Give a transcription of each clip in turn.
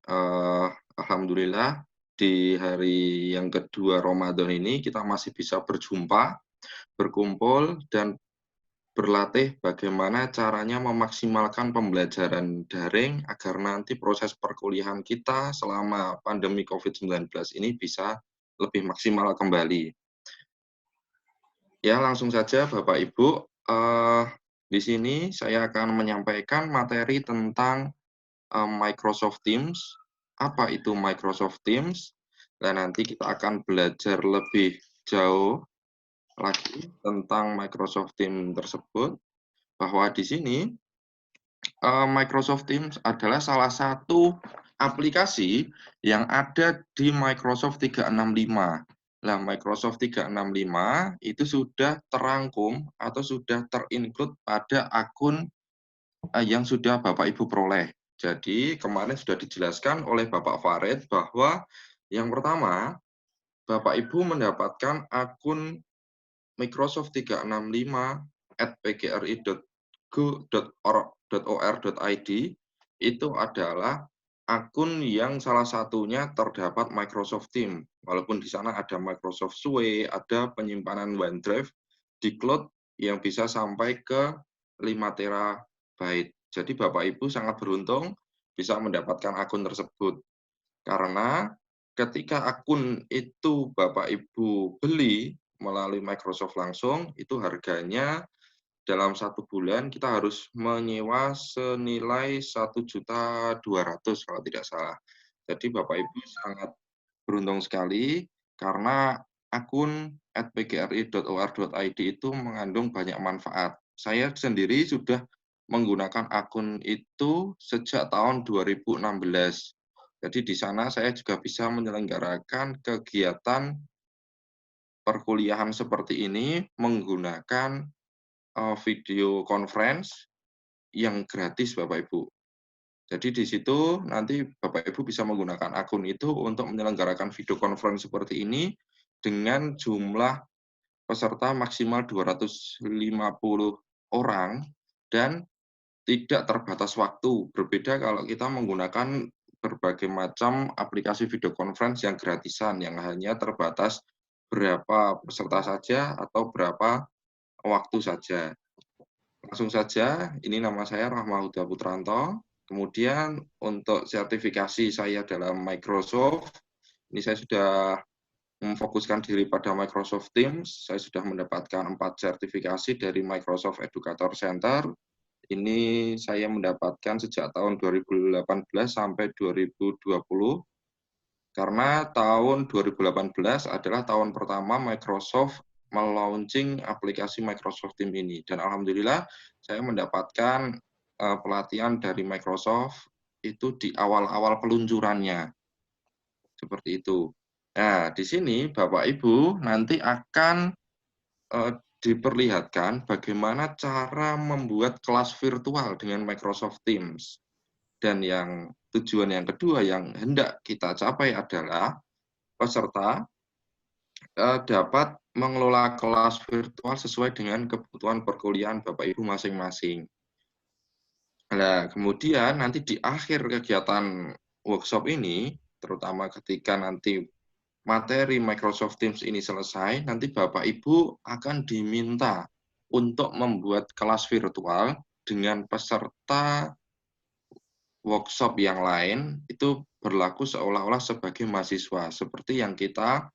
Eh, Alhamdulillah di hari yang kedua Ramadan ini kita masih bisa berjumpa, berkumpul, dan berlatih bagaimana caranya memaksimalkan pembelajaran daring agar nanti proses perkuliahan kita selama pandemi COVID-19 ini bisa lebih maksimal kembali. Ya, langsung saja Bapak Ibu, di sini saya akan menyampaikan materi tentang Microsoft Teams. Apa itu Microsoft Teams? Dan nanti kita akan belajar lebih jauh lagi tentang Microsoft Teams tersebut, bahwa di sini Microsoft Teams adalah salah satu aplikasi yang ada di Microsoft 365. Nah, Microsoft 365 itu sudah terangkum atau sudah terinclude pada akun yang sudah Bapak Ibu peroleh. Jadi kemarin sudah dijelaskan oleh Bapak Farid bahwa yang pertama, Bapak Ibu mendapatkan akun Microsoft 365 @pgri.go.or.id itu adalah akun yang salah satunya terdapat Microsoft Teams. Walaupun di sana ada Microsoft Suite, ada penyimpanan OneDrive di cloud yang bisa sampai ke 5 terabyte. Jadi Bapak Ibu sangat beruntung bisa mendapatkan akun tersebut. Karena ketika akun itu Bapak Ibu beli melalui Microsoft langsung, itu harganya dalam 1 bulan kita harus menyewa senilai 1.200.000 kalau tidak salah. Jadi Bapak Ibu sangat beruntung sekali karena akun @pgri.or.id itu mengandung banyak manfaat. Saya sendiri sudah menggunakan akun itu sejak tahun 2016. Jadi di sana saya juga bisa menyelenggarakan kegiatan perkuliahan seperti ini menggunakan video conference yang gratis Bapak Ibu. Jadi di situ nanti Bapak Ibu bisa menggunakan akun itu untuk menyelenggarakan video conference seperti ini dengan jumlah peserta maksimal 250 orang dan tidak terbatas waktu. Berbeda kalau kita menggunakan berbagai macam aplikasi video conference yang gratisan, yang hanya terbatas berapa peserta saja atau berapa waktu saja. Langsung saja, ini nama saya Rahma Huda Putranto. Kemudian untuk sertifikasi saya dalam Microsoft, ini saya sudah memfokuskan diri pada Microsoft Teams. Saya sudah mendapatkan 4 sertifikasi dari Microsoft Educator Center. Ini saya mendapatkan sejak tahun 2018 sampai 2020. Karena tahun 2018 adalah tahun pertama Microsoft melaunching aplikasi Microsoft Teams ini. Dan alhamdulillah saya mendapatkan pelatihan dari Microsoft itu di awal-awal peluncurannya. Seperti itu. Nah, di sini Bapak Ibu nanti akan diperlihatkan bagaimana cara membuat kelas virtual dengan Microsoft Teams. Dan yang tujuan yang kedua yang hendak kita capai adalah peserta dapat mengelola kelas virtual sesuai dengan kebutuhan perkuliahan Bapak Ibu masing-masing. Nah, kemudian nanti di akhir kegiatan workshop ini, terutama ketika nanti materi Microsoft Teams ini selesai, nanti Bapak Ibu akan diminta untuk membuat kelas virtual dengan peserta workshop yang lain, itu berlaku seolah-olah sebagai mahasiswa, seperti yang kita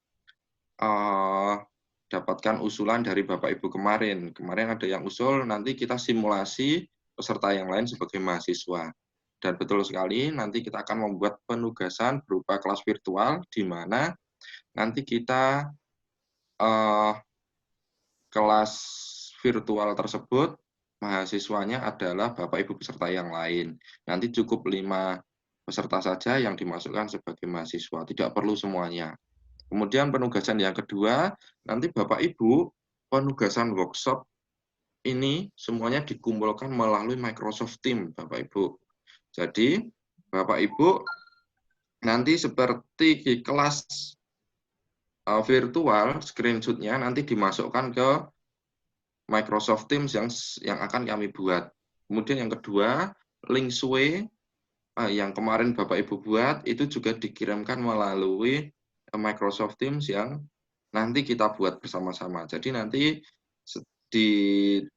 dapatkan usulan dari Bapak Ibu kemarin. Kemarin ada yang usul, nanti kita simulasi peserta yang lain sebagai mahasiswa. Dan betul sekali, nanti kita akan membuat penugasan berupa kelas virtual, di mana nanti kita kelas virtual tersebut, mahasiswanya adalah Bapak Ibu peserta yang lain. Nanti cukup 5 peserta saja yang dimasukkan sebagai mahasiswa, tidak perlu semuanya. Kemudian penugasan yang kedua, nanti Bapak Ibu, penugasan workshop ini semuanya dikumpulkan melalui Microsoft Teams, Bapak Ibu. Jadi, Bapak Ibu, nanti seperti di kelas virtual, screenshot-nya nanti dimasukkan ke Microsoft Teams yang akan kami buat. Kemudian yang kedua, link Suite yang kemarin Bapak Ibu buat itu juga dikirimkan melalui Microsoft Teams yang nanti kita buat bersama-sama. Jadi nanti di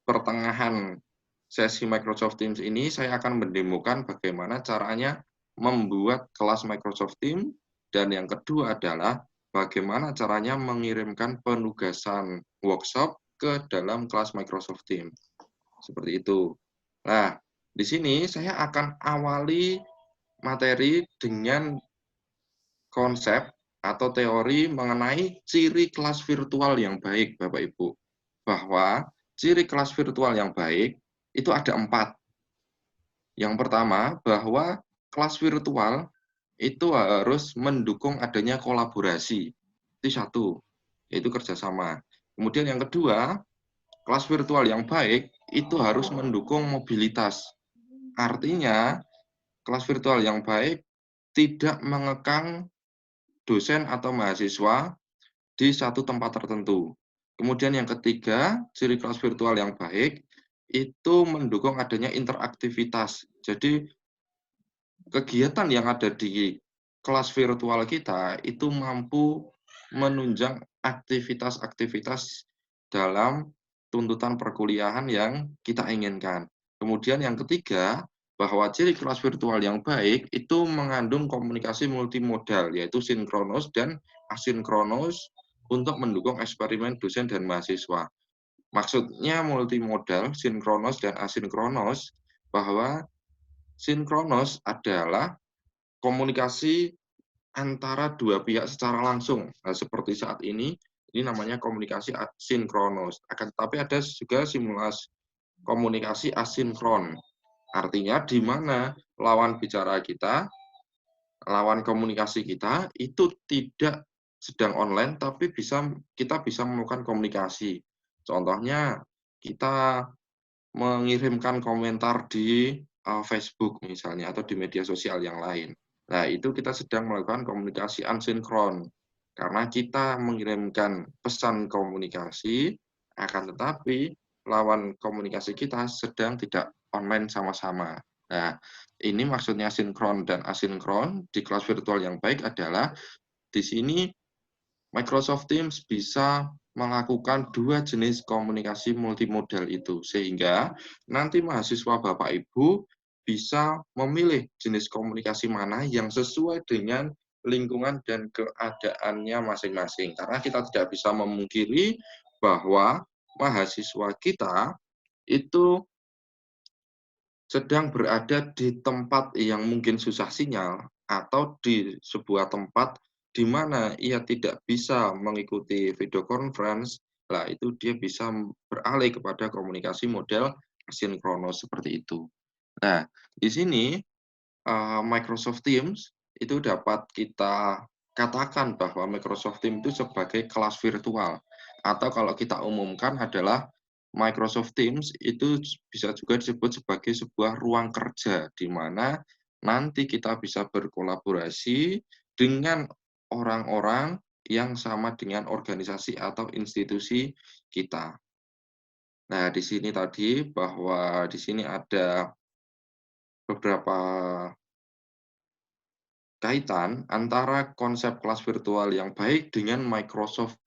pertengahan sesi Microsoft Teams ini saya akan mendemokan bagaimana caranya membuat kelas Microsoft Teams, dan yang kedua adalah bagaimana caranya mengirimkan penugasan workshop ke dalam kelas Microsoft Teams. Seperti itu. Nah, di sini saya akan awali materi dengan konsep atau teori mengenai ciri kelas virtual yang baik, Bapak Ibu. Bahwa ciri kelas virtual yang baik itu ada 4. Yang pertama, bahwa kelas virtual itu harus mendukung adanya kolaborasi. Itu satu, yaitu kerjasama. Kemudian yang kedua, kelas virtual yang baik itu harus mendukung mobilitas. Artinya, kelas virtual yang baik tidak mengekang dosen atau mahasiswa di satu tempat tertentu. Kemudian yang ketiga, ciri kelas virtual yang baik itu mendukung adanya interaktivitas. Jadi kegiatan yang ada di kelas virtual kita itu mampu menunjang aktivitas-aktivitas dalam tuntutan perkuliahan yang kita inginkan. Kemudian yang ketiga, bahwa ciri kelas virtual yang baik itu mengandung komunikasi multimodal, yaitu sinkronus dan asinkronus untuk mendukung eksperimen dosen dan mahasiswa. Maksudnya multimodal, sinkronus, dan asinkronus, bahwa sinkronus adalah komunikasi antara dua pihak secara langsung. Nah, seperti saat ini namanya komunikasi sinkronus. Akan tetapi ada juga simulasi komunikasi asinkron. Artinya di mana lawan bicara kita, lawan komunikasi kita itu tidak sedang online, tapi kita bisa melakukan komunikasi. Contohnya kita mengirimkan komentar di Facebook misalnya atau di media sosial yang lain. Nah, itu kita sedang melakukan komunikasi asinkron. Karena kita mengirimkan pesan komunikasi, akan tetapi lawan komunikasi kita sedang tidak online sama-sama. Nah, ini maksudnya sinkron dan asinkron di kelas virtual yang baik adalah di sini Microsoft Teams bisa melakukan dua jenis komunikasi multimodal itu, sehingga nanti mahasiswa Bapak Ibu bisa memilih jenis komunikasi mana yang sesuai dengan lingkungan dan keadaannya masing-masing. Karena kita tidak bisa memungkiri bahwa mahasiswa kita itu sedang berada di tempat yang mungkin susah sinyal atau di sebuah tempat di mana ia tidak bisa mengikuti video conference, lah itu dia bisa beralih kepada komunikasi model sinkronos seperti itu. Nah, di sini Microsoft Teams itu dapat kita katakan bahwa Microsoft Teams itu sebagai kelas virtual, atau kalau kita umumkan adalah Microsoft Teams itu bisa juga disebut sebagai sebuah ruang kerja di mana nanti kita bisa berkolaborasi dengan orang-orang yang sama dengan organisasi atau institusi kita. Nah, di sini tadi bahwa di sini ada beberapa kaitan antara konsep kelas virtual yang baik dengan Microsoft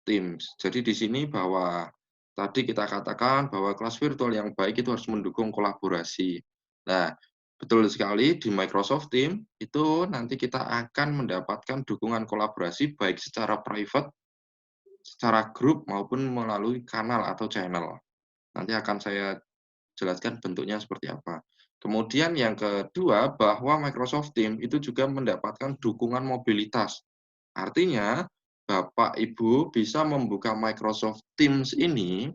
Teams. Jadi di sini bahwa tadi kita katakan bahwa kelas virtual yang baik itu harus mendukung kolaborasi. Nah, betul sekali di Microsoft Teams itu nanti kita akan mendapatkan dukungan kolaborasi baik secara private, secara grup maupun melalui kanal atau channel. Nanti akan saya jelaskan bentuknya seperti apa. Kemudian yang kedua, bahwa Microsoft Teams itu juga mendapatkan dukungan mobilitas. Artinya, Bapak Ibu bisa membuka Microsoft Teams ini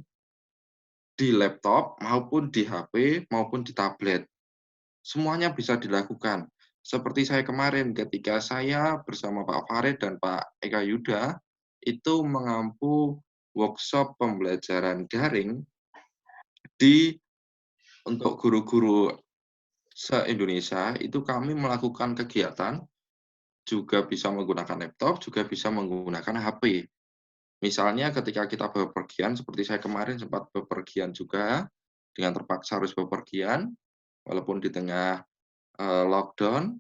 di laptop maupun di HP maupun di tablet. Semuanya bisa dilakukan. Seperti saya kemarin ketika saya bersama Pak Farid dan Pak Eka Yuda itu mengampu workshop pembelajaran daring di untuk guru-guru se-Indonesia, itu kami melakukan kegiatan juga bisa menggunakan laptop, juga bisa menggunakan HP. Misalnya ketika kita bepergian, seperti saya kemarin sempat bepergian juga, dengan terpaksa harus bepergian, walaupun di tengah lockdown.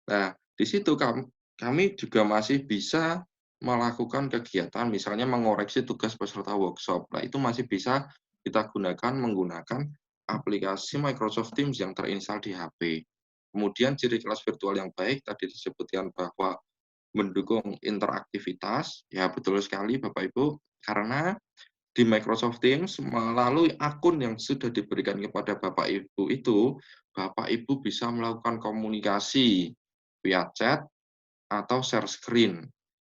Nah, di situ kami juga masih bisa melakukan kegiatan, misalnya mengoreksi tugas peserta workshop. Nah, itu masih bisa kita gunakan menggunakan aplikasi Microsoft Teams yang terinstall di HP. Kemudian ciri kelas virtual yang baik tadi disebutkan bahwa mendukung interaktivitas, ya betul sekali Bapak Ibu, karena di Microsoft Teams melalui akun yang sudah diberikan kepada Bapak Ibu itu, Bapak Ibu bisa melakukan komunikasi via chat atau share screen.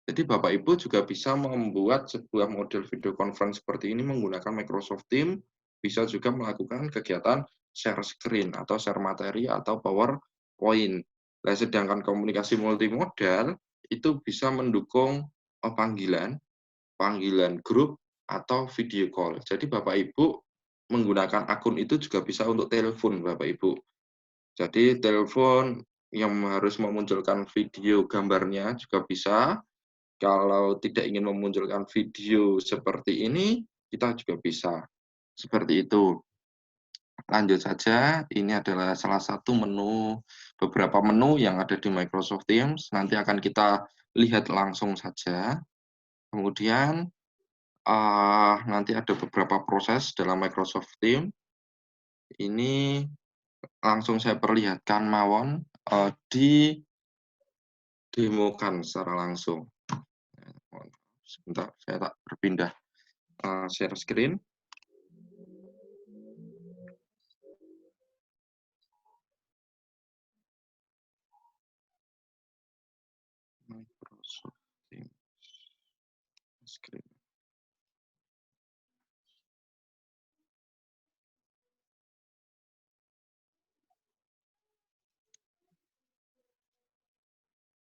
Jadi Bapak Ibu juga bisa membuat sebuah model video conference seperti ini menggunakan Microsoft Teams, bisa juga melakukan kegiatan share screen atau share materi atau PowerPoint. Nah, sedangkan komunikasi multimodal itu bisa mendukung panggilan, panggilan grup atau video call. Jadi Bapak Ibu menggunakan akun itu juga bisa untuk telepon Bapak Ibu. Jadi telepon yang harus memunculkan video gambarnya juga bisa. Kalau tidak ingin memunculkan video seperti ini, kita juga bisa. Seperti itu. Lanjut saja, ini adalah salah satu menu, beberapa menu yang ada di Microsoft Teams. Nanti akan kita lihat langsung saja. Kemudian nanti ada beberapa proses dalam Microsoft Teams. Ini langsung saya perlihatkan mawon didemokan secara langsung. Sebentar, saya tak berpindah share screen. Microsoft Teams screen.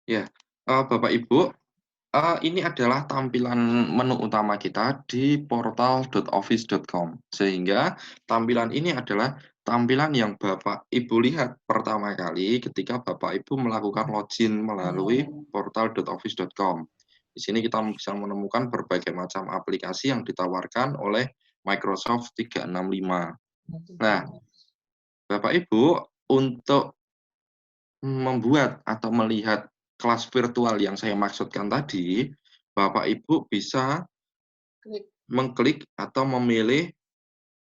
Ya, Bapak Ibu, ini adalah tampilan menu utama kita di portal.office.com. Sehingga tampilan ini adalah tampilan yang Bapak Ibu lihat pertama kali ketika Bapak Ibu melakukan login melalui portal.office.com. Di sini kita bisa menemukan berbagai macam aplikasi yang ditawarkan oleh Microsoft 365. Nah, Bapak Ibu, untuk membuat atau melihat kelas virtual yang saya maksudkan tadi, Bapak Ibu bisa mengklik atau memilih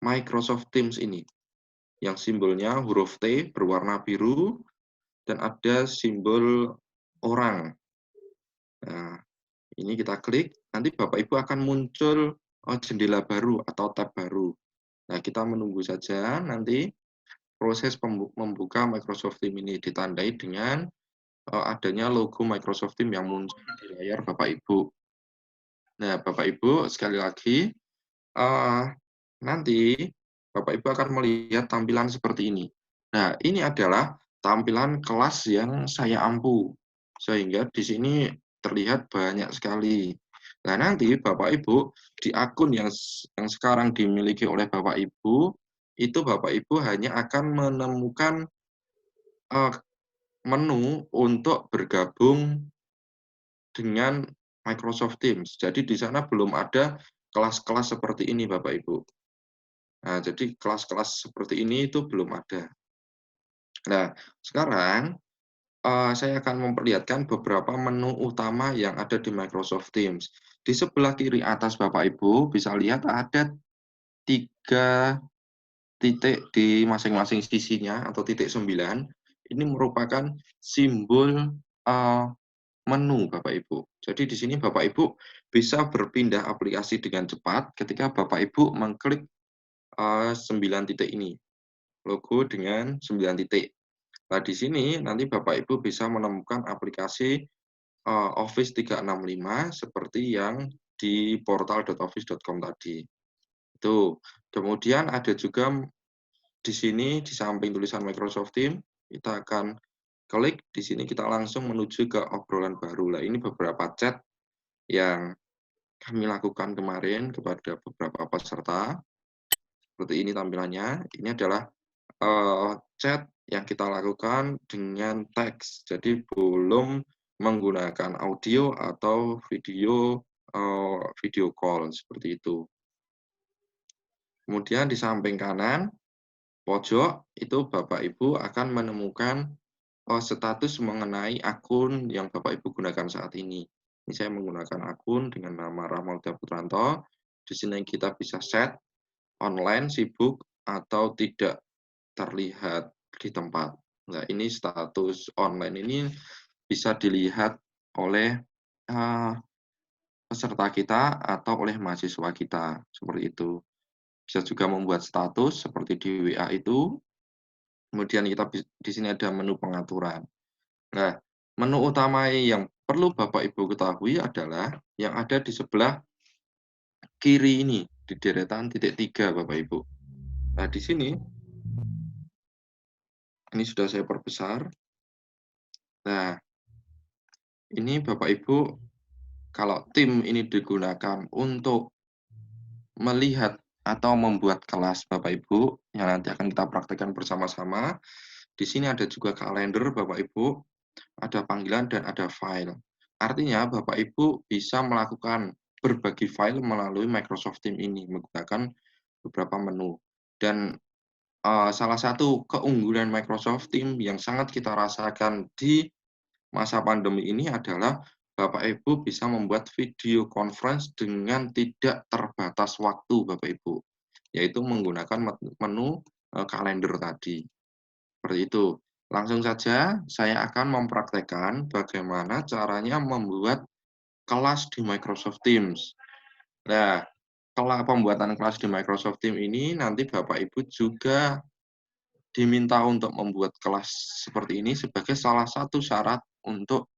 Microsoft Teams ini, yang simbolnya huruf T berwarna biru, dan ada simbol orang. Nah, ini kita klik, nanti Bapak Ibu akan muncul jendela baru atau tab baru. Nah, kita menunggu saja nanti proses membuka Microsoft Teams ini ditandai dengan adanya logo Microsoft Teams yang muncul di layar Bapak Ibu. Nah, Bapak Ibu, sekali lagi, nanti Bapak Ibu akan melihat tampilan seperti ini. Nah, ini adalah tampilan kelas yang saya ampu, sehingga di sini terlihat banyak sekali. Nah, nanti Bapak Ibu, di akun yang sekarang dimiliki oleh Bapak Ibu, itu Bapak Ibu hanya akan menemukan menu untuk bergabung dengan Microsoft Teams. Jadi di sana belum ada kelas-kelas seperti ini, Bapak Ibu. Nah, jadi kelas-kelas seperti ini itu belum ada. Nah, sekarang saya akan memperlihatkan beberapa menu utama yang ada di Microsoft Teams. Di sebelah kiri atas Bapak Ibu bisa lihat ada 3 titik di masing-masing sisinya atau titik 9. Ini merupakan simbol menu Bapak Ibu. Jadi di sini Bapak Ibu bisa berpindah aplikasi dengan cepat ketika Bapak Ibu mengklik 9 titik ini, logo dengan 9 titik. Nah, di sini nanti Bapak Ibu bisa menemukan aplikasi Office 365 seperti yang di portal.office.com tadi. Itu. Kemudian ada juga di sini di samping tulisan Microsoft Teams, kita akan klik di sini kita langsung menuju ke obrolan baru. Lah, ini beberapa chat yang kami lakukan kemarin kepada beberapa peserta. Seperti ini tampilannya. Ini adalah chat yang kita lakukan dengan teks. Jadi belum menggunakan audio atau video video call seperti itu. Kemudian di samping kanan pojok itu Bapak Ibu akan menemukan status mengenai akun yang Bapak Ibu gunakan saat ini. Ini saya menggunakan akun dengan nama Rahmauda Putranto. Di sini kita bisa set online, sibuk, atau tidak terlihat di tempat. Nah, ini status online ini bisa dilihat oleh peserta kita atau oleh mahasiswa kita, seperti itu. Bisa juga membuat status seperti di WA itu, kemudian kita di sini ada menu pengaturan. Nah, menu utama yang perlu Bapak Ibu ketahui adalah yang ada di sebelah kiri ini, di deretan titik 3 Bapak Ibu. Nah, di sini, ini sudah saya perbesar. Nah, ini Bapak Ibu, kalau tim ini digunakan untuk melihat atau membuat kelas Bapak Ibu, yang nanti akan kita praktekkan bersama-sama. Di sini ada juga kalender Bapak Ibu, ada panggilan dan ada file. Artinya Bapak Ibu bisa melakukan berbagi file melalui Microsoft Teams ini menggunakan beberapa menu. Dan salah satu keunggulan Microsoft Teams yang sangat kita rasakan di masa pandemi ini adalah Bapak Ibu bisa membuat video conference dengan tidak terbatas waktu Bapak Ibu, yaitu menggunakan menu kalender tadi. Seperti itu. Langsung saja saya akan mempraktekkan bagaimana caranya membuat kelas di Microsoft Teams. Nah, kalau pembuatan kelas di Microsoft Teams ini nanti Bapak Ibu juga diminta untuk membuat kelas seperti ini sebagai salah satu syarat untuk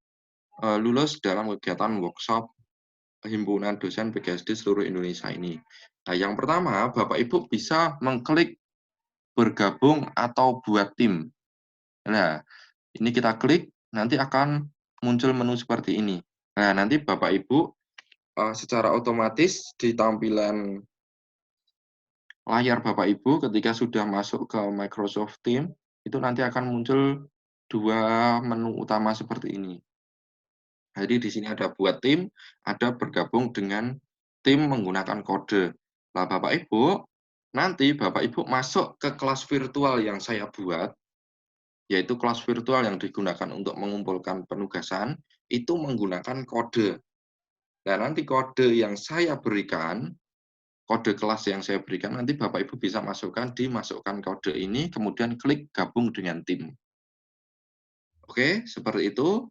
lulus dalam kegiatan workshop Himpunan Dosen PGSD seluruh Indonesia ini. Nah, yang pertama, Bapak Ibu bisa mengklik bergabung atau buat tim. Nah, ini kita klik, nanti akan muncul menu seperti ini. Nah, nanti Bapak Ibu secara otomatis di tampilan layar Bapak Ibu ketika sudah masuk ke Microsoft Teams, itu nanti akan muncul dua menu utama seperti ini. Jadi di sini ada buat tim, ada bergabung dengan tim menggunakan kode. Nah, Bapak Ibu, nanti Bapak Ibu masuk ke kelas virtual yang saya buat, yaitu kelas virtual yang digunakan untuk mengumpulkan penugasan, itu menggunakan kode. Dan nanti kode yang saya berikan, kode kelas yang saya berikan, nanti Bapak Ibu bisa masukkan di masukkan kode ini, kemudian klik gabung dengan tim. Oke, seperti itu.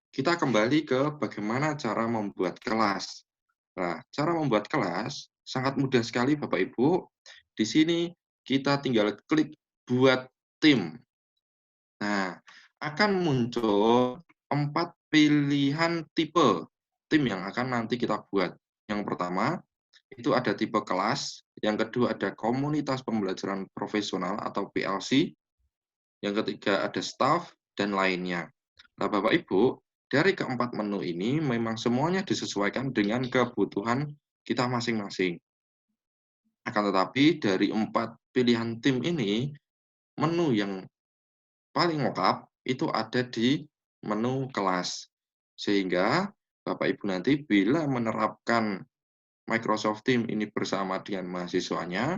Kita kembali ke bagaimana cara membuat kelas. Nah, cara membuat kelas sangat mudah sekali Bapak Ibu. Di sini kita tinggal klik buat tim. Nah, akan muncul 4 pilihan tipe tim yang akan nanti kita buat. Yang pertama, itu ada tipe kelas. Yang kedua ada komunitas pembelajaran profesional atau PLC. Yang ketiga ada staff dan lainnya. Nah, Bapak Ibu, dari keempat menu ini memang semuanya disesuaikan dengan kebutuhan kita masing-masing. Akan tetapi dari 4 pilihan tim ini, menu yang paling lengkap itu ada di menu kelas. Sehingga Bapak Ibu nanti bila menerapkan Microsoft Teams ini bersama dengan mahasiswanya,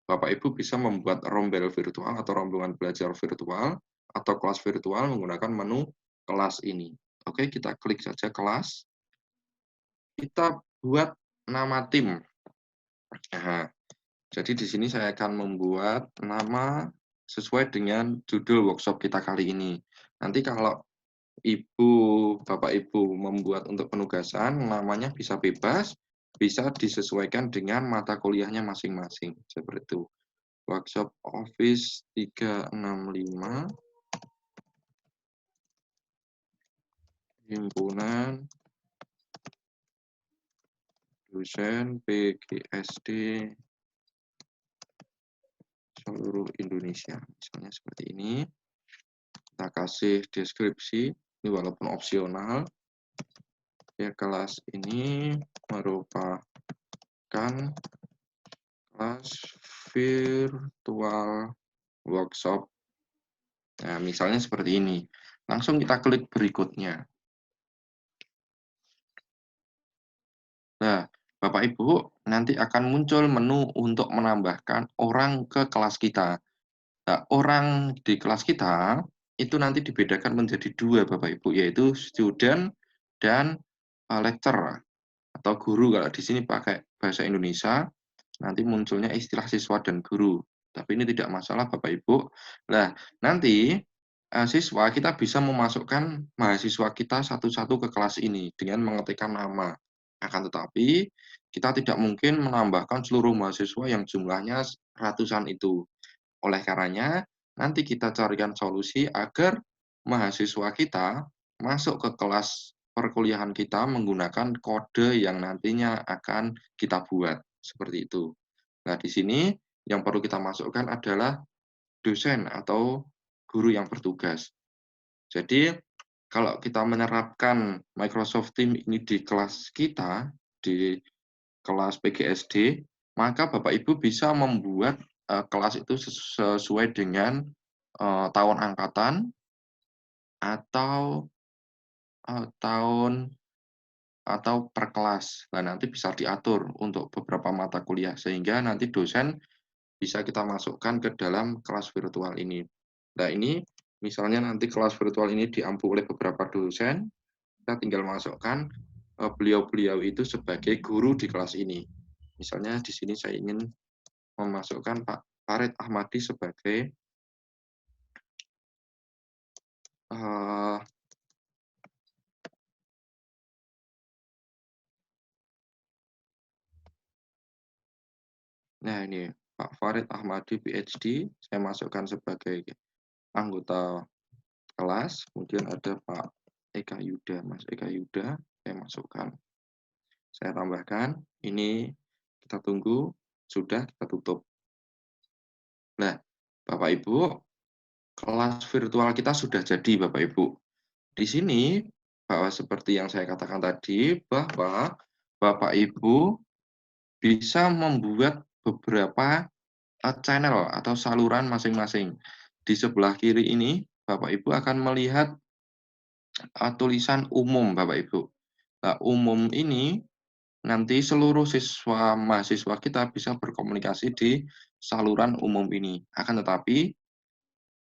Bapak Ibu bisa membuat rombel virtual atau rombongan belajar virtual atau kelas virtual menggunakan menu kelas ini. Oke, kita klik saja kelas. Kita buat nama tim. Nah, jadi di sini saya akan membuat nama sesuai dengan judul workshop kita kali ini. Nanti kalau Bapak Ibu membuat untuk penugasan, namanya bisa bebas, bisa disesuaikan dengan mata kuliahnya masing-masing. Seperti itu. Workshop Office 365, Himpunan Dosen PGSD seluruh Indonesia. Misalnya seperti ini. Kita kasih deskripsi, ini walaupun opsional. Ya, kelas ini merupakan kelas virtual workshop. Nah, misalnya seperti ini. Langsung kita klik berikutnya. Nah, Bapak Ibu, nanti akan muncul menu untuk menambahkan orang ke kelas kita. Nah, orang di kelas kita itu nanti dibedakan menjadi 2 Bapak Ibu, yaitu student dan lecturer atau guru. Kalau di sini pakai bahasa Indonesia, nanti munculnya istilah siswa dan guru. Tapi ini tidak masalah Bapak Ibu. Nah, nanti siswa kita bisa memasukkan mahasiswa kita satu-satu ke kelas ini dengan mengetikkan nama. Akan tetapi, kita tidak mungkin menambahkan seluruh mahasiswa yang jumlahnya ratusan itu. Oleh karenanya, nanti kita carikan solusi agar mahasiswa kita masuk ke kelas perkuliahan kita menggunakan kode yang nantinya akan kita buat, seperti itu. Nah, di sini yang perlu kita masukkan adalah dosen atau guru yang bertugas. Jadi, kalau kita menerapkan Microsoft Teams ini di kelas kita, di kelas PGSD, maka Bapak Ibu bisa membuat kelas itu sesuai dengan tahun angkatan atau tahun atau per kelas. Nah, nanti bisa diatur untuk beberapa mata kuliah sehingga nanti dosen bisa kita masukkan ke dalam kelas virtual ini. Nah, ini misalnya nanti kelas virtual ini diampu oleh beberapa dosen, kita tinggal masukkan beliau-beliau itu sebagai guru di kelas ini. Misalnya di sini saya ingin memasukkan Pak Farid Ahmadi sebagai nah ini Pak Farid Ahmadi PhD, saya masukkan sebagai anggota kelas, kemudian ada Pak Eka Yuda, Mas Eka Yuda, saya masukkan. Saya tambahkan, ini kita tunggu, sudah kita tutup. Nah, Bapak Ibu, kelas virtual kita sudah jadi Bapak Ibu. Di sini, bahwa seperti yang saya katakan tadi, bahwa Bapak Ibu bisa membuat beberapa channel atau saluran masing-masing. Di sebelah kiri ini, Bapak Ibu akan melihat tulisan umum Bapak Ibu. Nah, umum ini nanti seluruh siswa mahasiswa kita bisa berkomunikasi di saluran umum ini. Akan tetapi,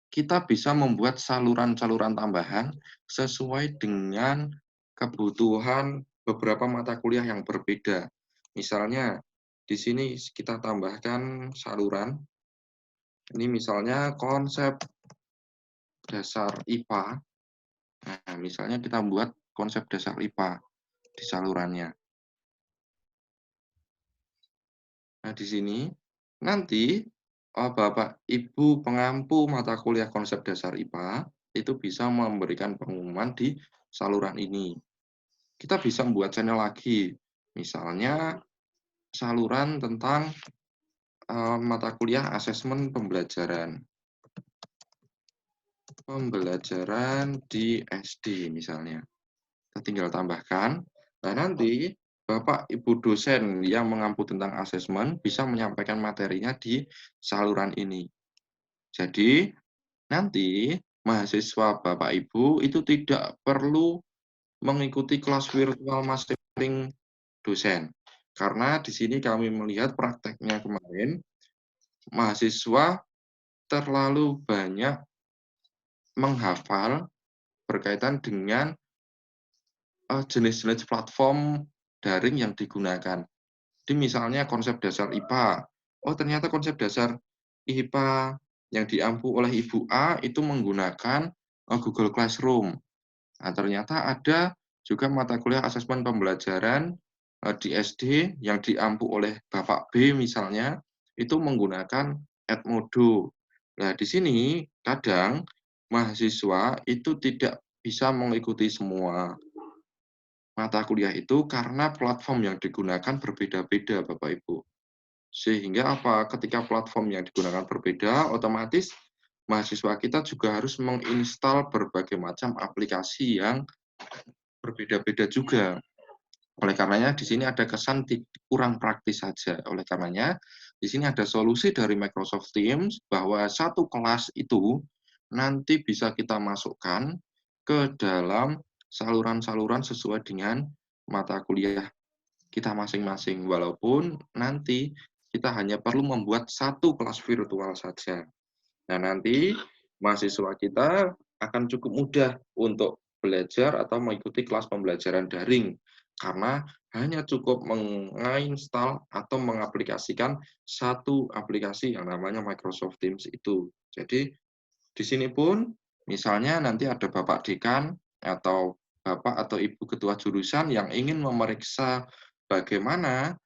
kita bisa membuat saluran-saluran tambahan sesuai dengan kebutuhan beberapa mata kuliah yang berbeda. Misalnya, di sini kita tambahkan saluran. Ini misalnya konsep dasar IPA. Nah, misalnya kita buat konsep dasar IPA di salurannya. Nah, di sini nanti Bapak Ibu pengampu mata kuliah konsep dasar IPA itu bisa memberikan pengumuman di saluran ini. Kita bisa membuat channel lagi, misalnya saluran tentang mata kuliah asesmen pembelajaran. Pembelajaran di SD misalnya. Kita tinggal tambahkan. Nah, nanti Bapak Ibu dosen yang mengampu tentang asesmen bisa menyampaikan materinya di saluran ini. Jadi, nanti mahasiswa Bapak Ibu itu tidak perlu mengikuti kelas virtual masing-masing dosen. Karena di sini kami melihat prakteknya kemarin, mahasiswa terlalu banyak menghafal berkaitan dengan jenis-jenis platform daring yang digunakan. Jadi misalnya konsep dasar IPA. Oh, ternyata konsep dasar IPA yang diampu oleh Ibu A itu menggunakan Google Classroom. Nah, ternyata ada juga mata kuliah asesmen pembelajaran di SD yang diampu oleh Bapak B misalnya, itu menggunakan Edmodo. Nah, di sini kadang mahasiswa itu tidak bisa mengikuti semua mata kuliah itu karena platform yang digunakan berbeda-beda, Bapak Ibu. Sehingga apa? Ketika platform yang digunakan berbeda, otomatis mahasiswa kita juga harus menginstal berbagai macam aplikasi yang berbeda-beda juga. Oleh karenanya di sini ada kesan kurang praktis saja. Oleh karenanya di sini ada solusi dari Microsoft Teams bahwa satu kelas itu nanti bisa kita masukkan ke dalam saluran-saluran sesuai dengan mata kuliah kita masing-masing. Walaupun nanti kita hanya perlu membuat satu kelas virtual saja. Nah, nanti mahasiswa kita akan cukup mudah untuk belajar atau mengikuti kelas pembelajaran daring, karena hanya cukup menginstal atau mengaplikasikan satu aplikasi yang namanya Microsoft Teams itu. Jadi, di sini pun misalnya nanti ada Bapak Dekan atau Bapak atau Ibu Ketua Jurusan yang ingin memeriksa bagaimana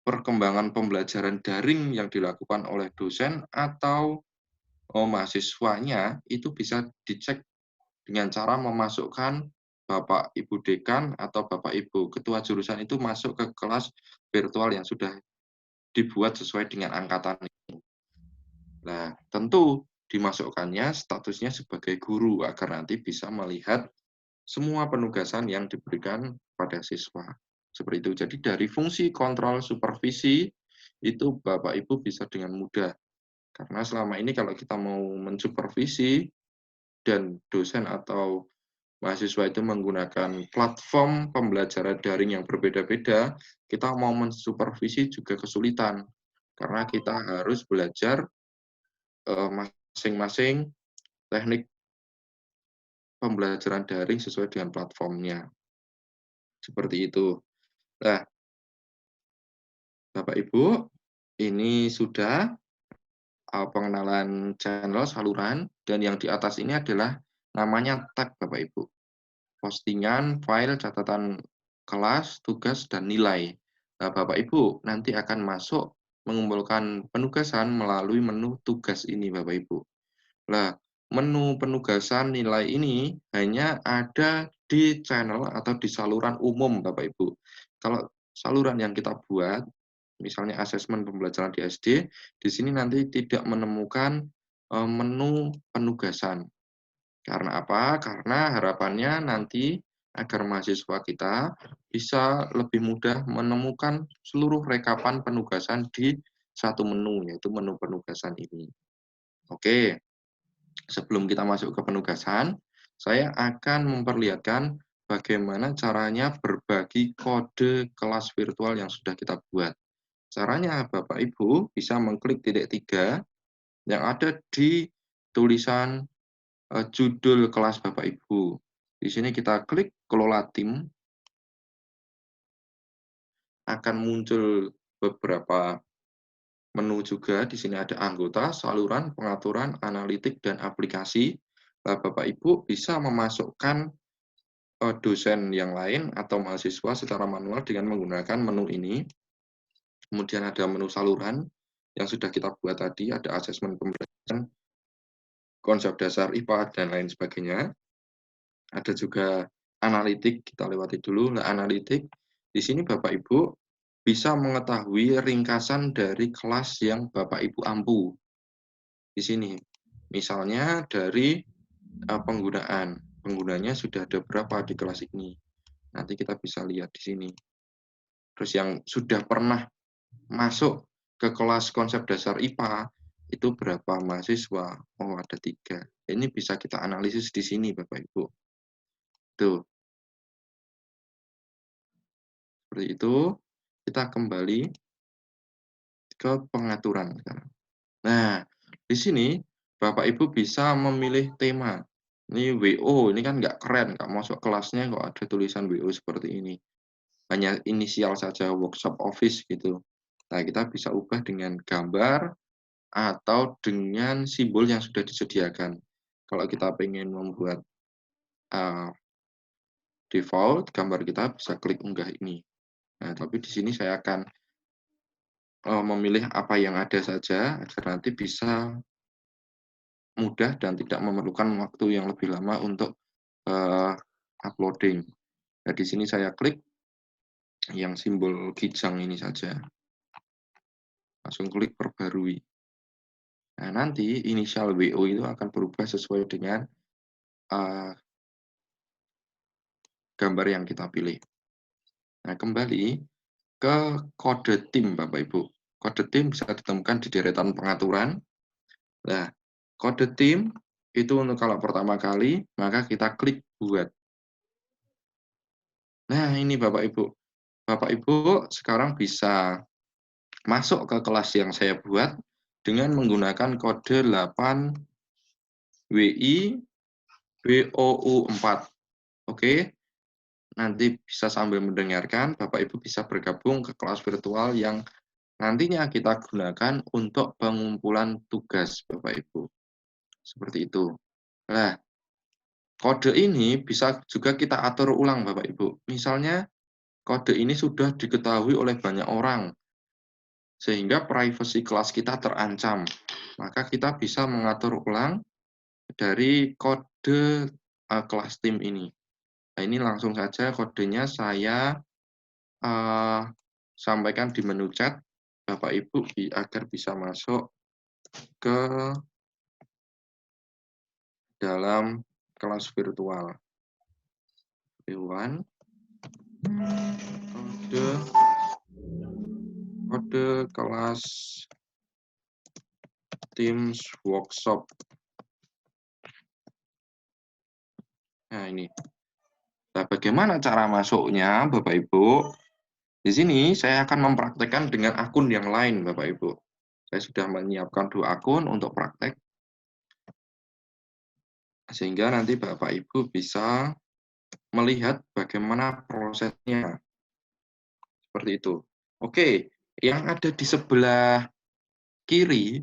perkembangan pembelajaran daring yang dilakukan oleh dosen atau mahasiswanya, itu bisa dicek dengan cara memasukkan Bapak Ibu Dekan atau Bapak Ibu Ketua Jurusan itu masuk ke kelas virtual yang sudah dibuat sesuai dengan angkatan. Nah, tentu dimasukkannya statusnya sebagai guru agar nanti bisa melihat semua penugasan yang diberikan pada siswa. Seperti itu. Jadi dari fungsi kontrol supervisi itu Bapak Ibu bisa dengan mudah. Karena selama ini kalau kita mau mensupervisi dan dosen atau mahasiswa itu menggunakan platform pembelajaran daring yang berbeda-beda, kita mau mensupervisi juga kesulitan. Karena kita harus belajar masing-masing teknik pembelajaran daring sesuai dengan platformnya. Seperti itu. Nah, Bapak Ibu, ini sudah pengenalan channel saluran, dan yang di atas ini adalah namanya tag Bapak Ibu. Postingan, file, catatan kelas, tugas, dan nilai. Nah, Bapak Ibu nanti akan masuk mengumpulkan penugasan melalui menu tugas ini, Bapak Ibu. Nah, menu penugasan nilai ini hanya ada di channel atau di saluran umum, Bapak Ibu. Kalau saluran yang kita buat, misalnya asesmen pembelajaran di SD, di sini nanti tidak menemukan menu penugasan. Karena apa? Karena harapannya nanti agar mahasiswa kita bisa lebih mudah menemukan seluruh rekapan penugasan di satu menu, yaitu menu penugasan ini. Oke, sebelum kita masuk ke penugasan, saya akan memperlihatkan bagaimana caranya berbagi kode kelas virtual yang sudah kita buat. Caranya Bapak Ibu bisa mengklik titik 3 yang ada di tulisan judul kelas Bapak Ibu. Di sini kita klik kelola tim, akan muncul beberapa menu juga. Di sini ada anggota, saluran, pengaturan, analitik, dan aplikasi. Nah, Bapak Ibu bisa memasukkan dosen yang lain atau mahasiswa secara manual dengan menggunakan menu ini. Kemudian ada menu saluran yang sudah kita buat tadi, ada asesmen pembelajaran, konsep dasar IPA, dan lain sebagainya. Ada juga analitik, kita lewati dulu. Nah, analitik, di sini Bapak Ibu bisa mengetahui ringkasan dari kelas yang Bapak Ibu ampu. Di sini, misalnya dari penggunaan. Penggunanya sudah ada berapa di kelas ini. Nanti kita bisa lihat di sini. Terus yang sudah pernah masuk ke kelas konsep dasar IPA, itu berapa mahasiswa? Oh, ada 3. Ini bisa kita analisis di sini, Bapak Ibu. Tuh, seperti itu. Kita kembali ke pengaturan sekarang. Nah, di sini Bapak Ibu bisa memilih tema. Ini WO, ini kan nggak keren, nggak masuk kelasnya kok ada tulisan WO seperti ini. Hanya inisial saja, workshop office gitu. Nah, kita bisa ubah dengan gambar atau dengan simbol yang sudah disediakan. Kalau kita pengen membuat default, gambar kita bisa klik unggah ini. Nah, tapi di sini saya akan memilih apa yang ada saja agar nanti bisa mudah dan tidak memerlukan waktu yang lebih lama untuk uploading. Nah, di sini saya klik yang simbol kijang ini saja. Langsung klik perbarui. Nah, nanti inisial WO itu akan berubah sesuai dengan gambar yang kita pilih. Nah, kembali ke kode tim, Bapak Ibu. Kode tim bisa ditemukan di deretan pengaturan. Nah, kode tim itu untuk kalau pertama kali, maka kita klik buat. Nah, ini Bapak Ibu. Bapak Ibu sekarang bisa masuk ke kelas yang saya buat dengan menggunakan kode 8 WI BOU4. Oke, nanti bisa sambil mendengarkan, Bapak Ibu bisa bergabung ke kelas virtual yang nantinya kita gunakan untuk pengumpulan tugas Bapak Ibu. Seperti itu. Nah, kode ini bisa juga kita atur ulang Bapak Ibu. Misalnya kode ini sudah diketahui oleh banyak orang, sehingga privasi kelas kita terancam. Maka kita bisa mengatur ulang dari kode kelas tim ini. Nah, ini langsung saja kodenya saya sampaikan di menu chat, Bapak Ibu agar bisa masuk ke dalam kelas virtual. Kode kelas Teams Workshop. Nah, ini. Nah, bagaimana cara masuknya, Bapak Ibu? Di sini saya akan mempraktekkan dengan akun yang lain, Bapak Ibu. Saya sudah menyiapkan 2 akun untuk praktek, sehingga nanti Bapak Ibu bisa melihat bagaimana prosesnya. Seperti itu. Oke, yang ada di sebelah kiri,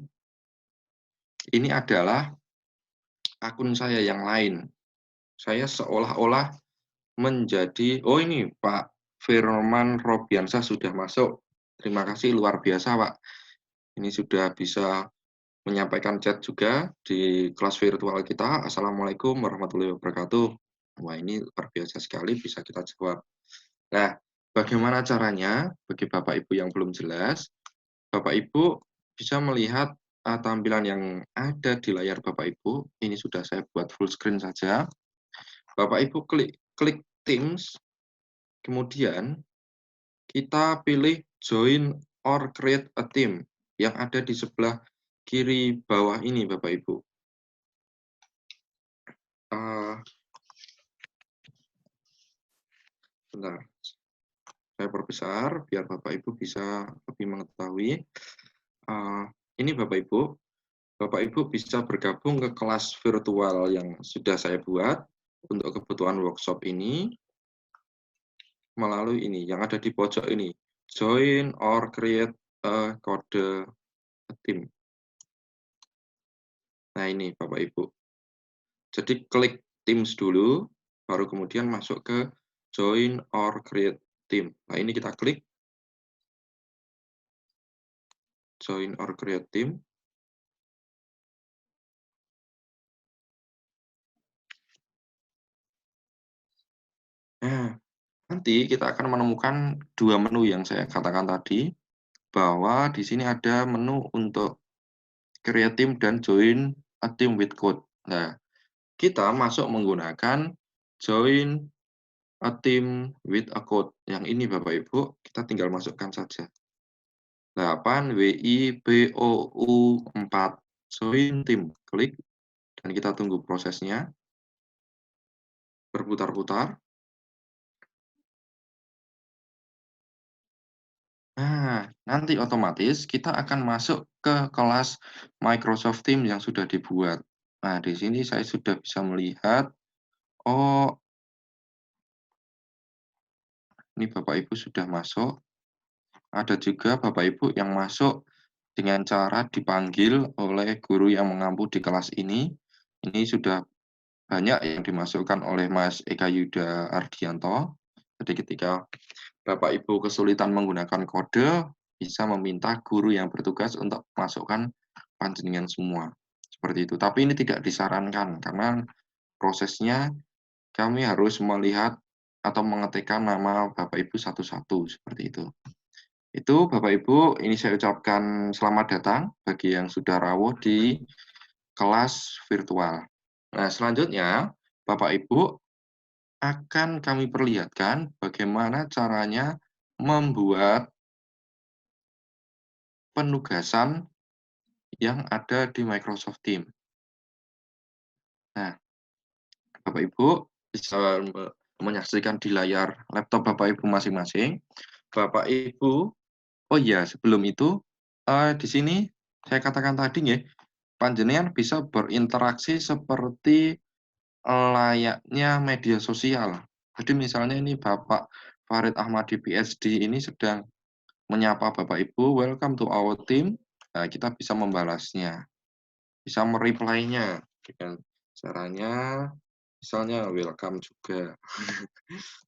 ini adalah akun saya yang lain. Saya seolah-olah menjadi, oh ini Pak Firman Robiansyah sudah masuk. Terima kasih, luar biasa Pak. Ini sudah bisa menyampaikan chat juga di kelas virtual kita. Assalamualaikum warahmatullahi wabarakatuh. Wah, ini luar biasa sekali, bisa kita jawab. Nah, bagaimana caranya? Bagi Bapak Ibu yang belum jelas, Bapak Ibu bisa melihat tampilan yang ada di layar Bapak Ibu. Ini sudah saya buat full screen saja. Bapak Ibu klik Teams, kemudian kita pilih Join or Create a Team yang ada di sebelah kiri bawah ini, Bapak Ibu. Bentar, saya perbesar biar Bapak Ibu bisa lebih mengetahui. Ini Bapak Ibu bisa bergabung ke kelas virtual yang sudah saya buat untuk kebutuhan workshop ini melalui ini yang ada di pojok ini, join or create a kode team. Nah ini Bapak Ibu. Jadi klik Teams dulu, baru kemudian masuk ke join or create team. Nah ini kita klik join or create team. Nah, nanti kita akan menemukan 2 menu yang saya katakan tadi, bahwa di sini ada menu untuk create team dan join a team with code. Nah, kita masuk menggunakan join a team with a code. Yang ini Bapak Ibu, kita tinggal masukkan saja. 8 WI BOU 4 join team. Klik dan kita tunggu prosesnya berputar-putar. Nah, nanti otomatis kita akan masuk ke kelas Microsoft Teams yang sudah dibuat. Nah, di sini saya sudah bisa melihat, oh, ini Bapak Ibu sudah masuk. Ada juga Bapak Ibu yang masuk dengan cara dipanggil oleh guru yang mengampu di kelas ini. Ini sudah banyak yang dimasukkan oleh Mas Eka Yuda Ardianto. Jadi ketika Bapak Ibu kesulitan menggunakan kode, bisa meminta guru yang bertugas untuk masukkan panjenengan semua. Seperti itu. Tapi ini tidak disarankan karena prosesnya kami harus melihat atau mengetikkan nama Bapak Ibu satu-satu seperti itu. Itu Bapak Ibu, ini saya ucapkan selamat datang bagi yang sudah rawuh di kelas virtual. Nah, selanjutnya Bapak Ibu akan kami perlihatkan bagaimana caranya membuat penugasan yang ada di Microsoft Teams. Nah, Bapak Ibu bisa menyaksikan di layar laptop Bapak Ibu masing-masing. Bapak Ibu, oh iya sebelum itu di sini saya katakan tadi nggih, panjenengan bisa berinteraksi seperti layaknya media sosial. Jadi misalnya ini Bapak Farid Ahmadi PhD ini sedang menyapa Bapak Ibu, "Welcome to our team." Nah, kita bisa membalasnya, bisa me-reply-nya dengan caranya misalnya welcome juga,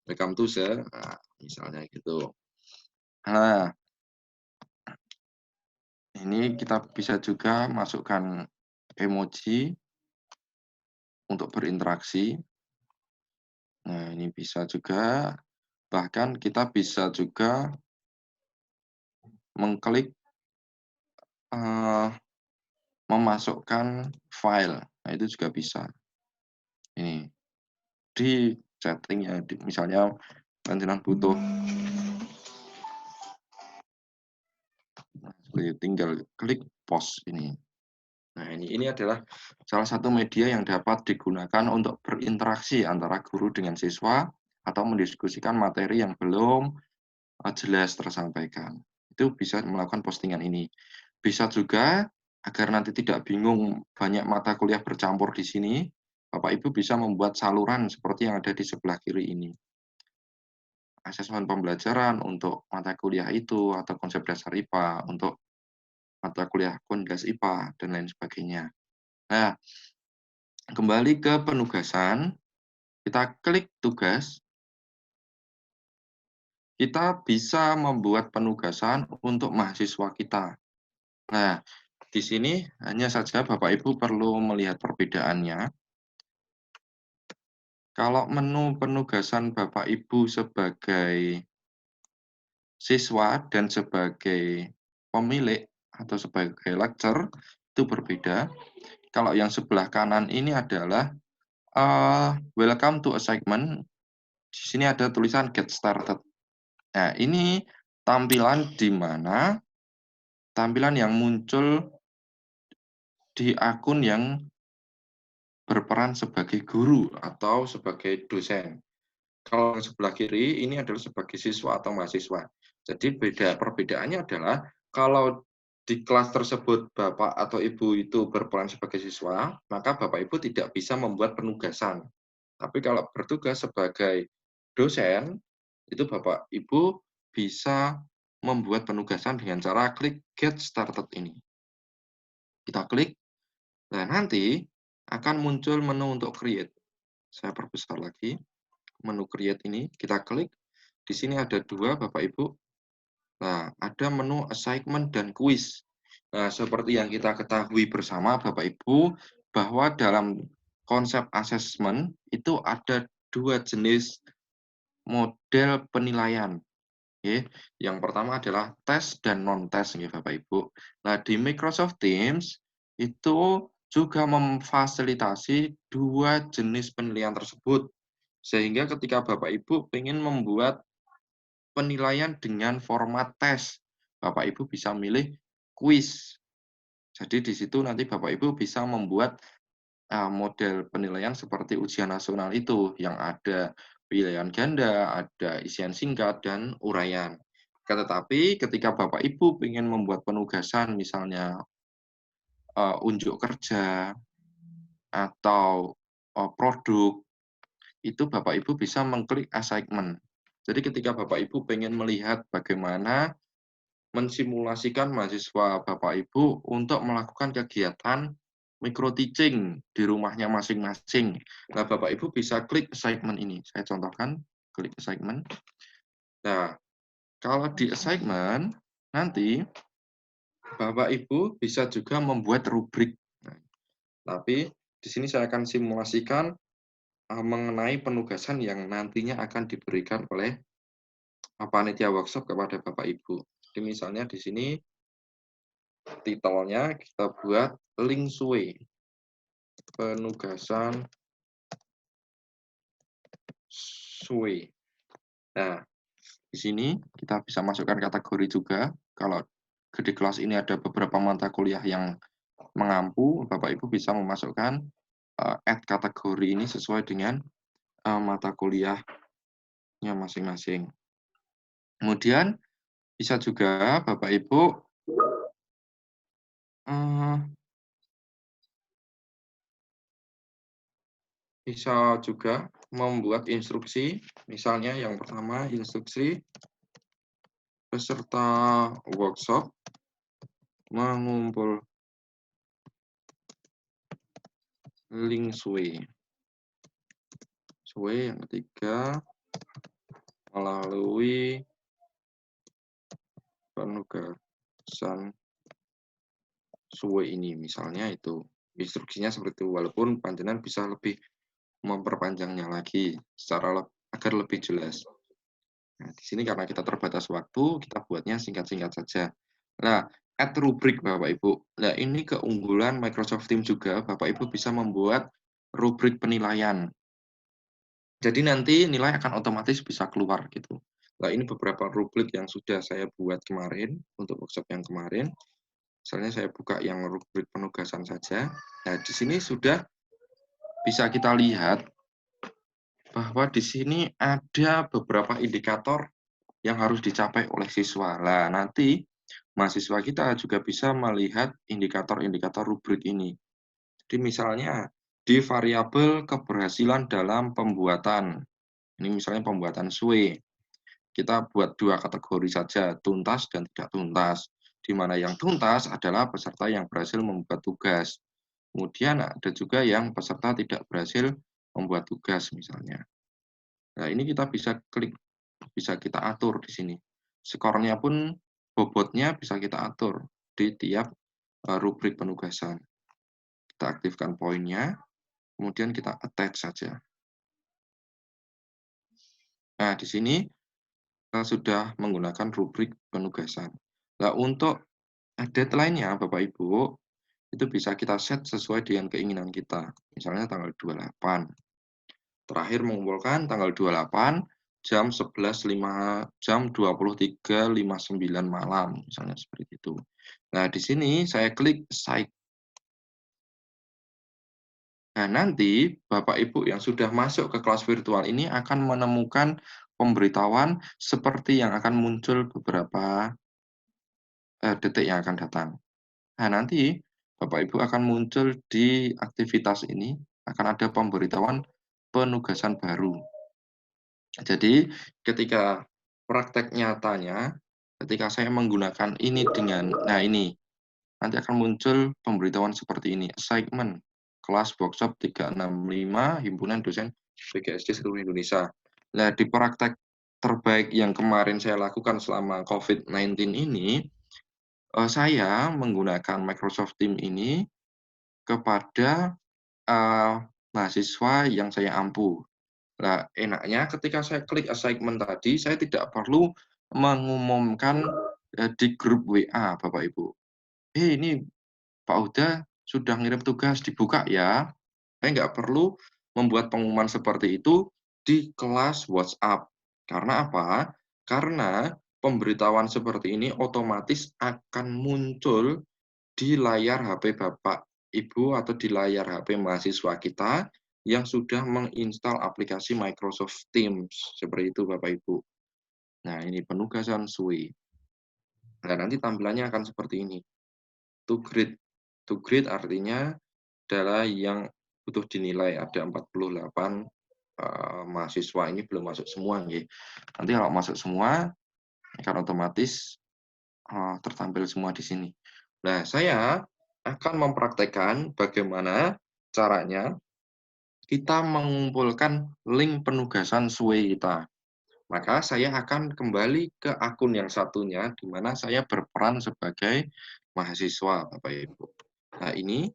welcome to nah, misalnya gitu. Nah, ini kita bisa juga masukkan emoji untuk berinteraksi. Nah, ini bisa juga, bahkan kita bisa juga mengklik memasukkan file. Nah, itu juga bisa. Ini di chatting ya, misalnya panjenengan butuh, tinggal klik post ini. Nah, ini adalah salah satu media yang dapat digunakan untuk berinteraksi antara guru dengan siswa atau mendiskusikan materi yang belum jelas tersampaikan. Itu bisa melakukan postingan ini. Bisa juga agar nanti tidak bingung banyak mata kuliah bercampur di sini, Bapak Ibu bisa membuat saluran seperti yang ada di sebelah kiri ini. Asesmen pembelajaran untuk mata kuliah itu atau konsep dasar IPA, untuk mata kuliah Kondas IPA, dan lain sebagainya. Nah, kembali ke penugasan, kita klik tugas, kita bisa membuat penugasan untuk mahasiswa kita. Nah, di sini hanya saja Bapak Ibu perlu melihat perbedaannya. Kalau menu penugasan Bapak Ibu sebagai siswa dan sebagai pemilik atau sebagai lecturer itu berbeda. Kalau yang sebelah kanan ini adalah welcome to assignment. Di sini ada tulisan get started. Nah, ini tampilan di mana tampilan yang muncul di akun yang berperan sebagai guru atau sebagai dosen. Kalau yang sebelah kiri ini adalah sebagai siswa atau mahasiswa. Jadi perbedaannya adalah kalau di kelas tersebut Bapak atau Ibu itu berperan sebagai siswa, maka Bapak Ibu tidak bisa membuat penugasan. Tapi kalau bertugas sebagai dosen, itu Bapak Ibu bisa membuat penugasan dengan cara klik Get Started ini. Kita klik, nah nanti akan muncul menu untuk create. Saya perbesar lagi. Menu create ini, kita klik. Di sini ada dua, Bapak Ibu. Nah, ada menu assignment dan quiz. Nah, seperti yang kita ketahui bersama, Bapak Ibu, bahwa dalam konsep assessment itu ada dua jenis model penilaian. Yang pertama adalah tes dan non-tes, Bapak Ibu. Nah, di Microsoft Teams itu juga memfasilitasi dua jenis penilaian tersebut. Sehingga ketika Bapak Ibu ingin membuat penilaian dengan format tes, Bapak Ibu bisa milih quiz. Jadi di situ nanti Bapak Ibu bisa membuat model penilaian seperti ujian nasional itu, yang ada pilihan ganda, ada isian singkat, dan uraian. Tetapi ketika Bapak Ibu ingin membuat penugasan, misalnya unjuk kerja atau produk, itu Bapak Ibu bisa mengklik assignment. Jadi ketika Bapak Ibu pengen melihat bagaimana mensimulasikan mahasiswa Bapak Ibu untuk melakukan kegiatan micro teaching di rumahnya masing-masing. Nah, Bapak Ibu bisa klik assignment ini. Saya contohkan, klik assignment. Nah, kalau di assignment, nanti Bapak Ibu bisa juga membuat rubrik. Nah, tapi di sini saya akan simulasikan mengenai penugasan yang nantinya akan diberikan oleh panitia workshop kepada Bapak Ibu. Jadi misalnya di sini titelnya kita buat link suwe, penugasan suwe. Nah, di sini kita bisa masukkan kategori juga. Kalau di kelas ini ada beberapa mata kuliah yang mengampu, Bapak Ibu bisa memasukkan add kategori ini sesuai dengan mata kuliahnya masing-masing. Kemudian bisa juga Bapak Ibu Bisa juga membuat instruksi, misalnya yang pertama instruksi peserta workshop mengumpul link SWE. SWE yang ketiga melalui penugasan SWE ini, misalnya itu. Instruksinya seperti itu, walaupun panjenengan bisa lebih memperpanjangnya lagi agar lebih jelas. Nah, di sini karena kita terbatas waktu, kita buatnya singkat-singkat saja. Nah, add rubrik Bapak Ibu. Nah, ini keunggulan Microsoft Teams juga, Bapak Ibu bisa membuat rubrik penilaian. Jadi nanti nilai akan otomatis bisa keluar gitu. Nah, ini beberapa rubrik yang sudah saya buat kemarin untuk workshop yang kemarin. Misalnya saya buka yang rubrik penugasan saja. Nah, di sini sudah bisa kita lihat bahwa di sini ada beberapa indikator yang harus dicapai oleh siswa. Nah, nanti mahasiswa kita juga bisa melihat indikator-indikator rubrik ini. Jadi misalnya di variabel keberhasilan dalam pembuatan. Ini misalnya pembuatan SWE. Kita buat dua kategori saja, tuntas dan tidak tuntas. Di mana yang tuntas adalah peserta yang berhasil membuat tugas. Kemudian ada juga yang peserta tidak berhasil membuat tugas misalnya. Nah, ini kita bisa klik, bisa kita atur di sini. Skornya pun, bobotnya bisa kita atur di tiap rubrik penugasan. Kita aktifkan poinnya, kemudian kita attach saja. Nah, di sini kita sudah menggunakan rubrik penugasan. Nah, untuk deadline-nya, Bapak Ibu, itu bisa kita set sesuai dengan keinginan kita. Misalnya tanggal 28. Terakhir mengumpulkan tanggal 28 jam 11.5 jam 23.59 malam, misalnya seperti itu. Nah, di sini saya klik Site. Nah, nanti Bapak Ibu yang sudah masuk ke kelas virtual ini akan menemukan pemberitahuan seperti yang akan muncul beberapa detik yang akan datang. Nah, nanti Bapak Ibu akan muncul di aktivitas ini, akan ada pemberitahuan penugasan baru. Jadi, ketika praktek nyatanya, ketika saya menggunakan ini dengan, nah ini, nanti akan muncul pemberitahuan seperti ini, assignment, kelas workshop 365, himpunan dosen PGSD seluruh Indonesia. Nah, di praktek terbaik yang kemarin saya lakukan selama COVID-19 ini, saya menggunakan Microsoft Teams ini kepada mahasiswa yang saya ampu. Nah, enaknya ketika saya klik assignment tadi, saya tidak perlu mengumumkan di grup WA, Bapak Ibu. Ini Pak Uda sudah ngirim tugas, dibuka ya. Saya nggak perlu membuat pengumuman seperti itu di kelas WhatsApp. Karena apa? Karena pemberitahuan seperti ini otomatis akan muncul di layar HP Bapak, Ibu, atau di layar HP mahasiswa kita yang sudah menginstal aplikasi Microsoft Teams. Seperti itu, Bapak Ibu. Nah, ini penugasan SWE. Nah, nanti tampilannya akan seperti ini. To grade. To grade artinya adalah yang butuh dinilai. Ada 48 mahasiswa, ini belum masuk semua. Nanti kalau masuk semua, akan otomatis tertampil semua di sini. Nah, saya akan mempraktekkan bagaimana caranya kita mengumpulkan link penugasan SWE kita. Maka saya akan kembali ke akun yang satunya, di mana saya berperan sebagai mahasiswa, Bapak Ibu. Nah, ini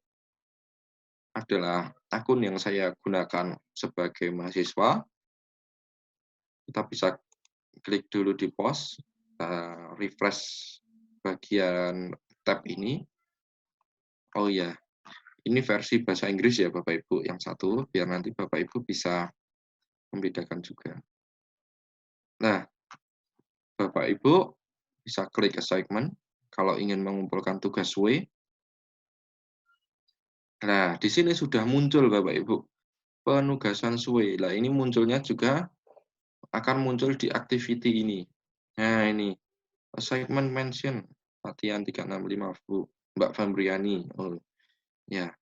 adalah akun yang saya gunakan sebagai mahasiswa. Kita bisa klik dulu di post, refresh bagian tab ini. Oh iya, ini versi bahasa Inggris ya Bapak Ibu yang satu, biar nanti Bapak Ibu bisa membedakan juga. Nah, Bapak Ibu bisa klik assignment kalau ingin mengumpulkan tugas W. Nah, di sini sudah muncul Bapak Ibu penugasan SWE. Nah, ini munculnya juga akan muncul di activity ini. Nah, ini assignment mention latihan 365 Bu, Mbak Fambriani. Oh, ya,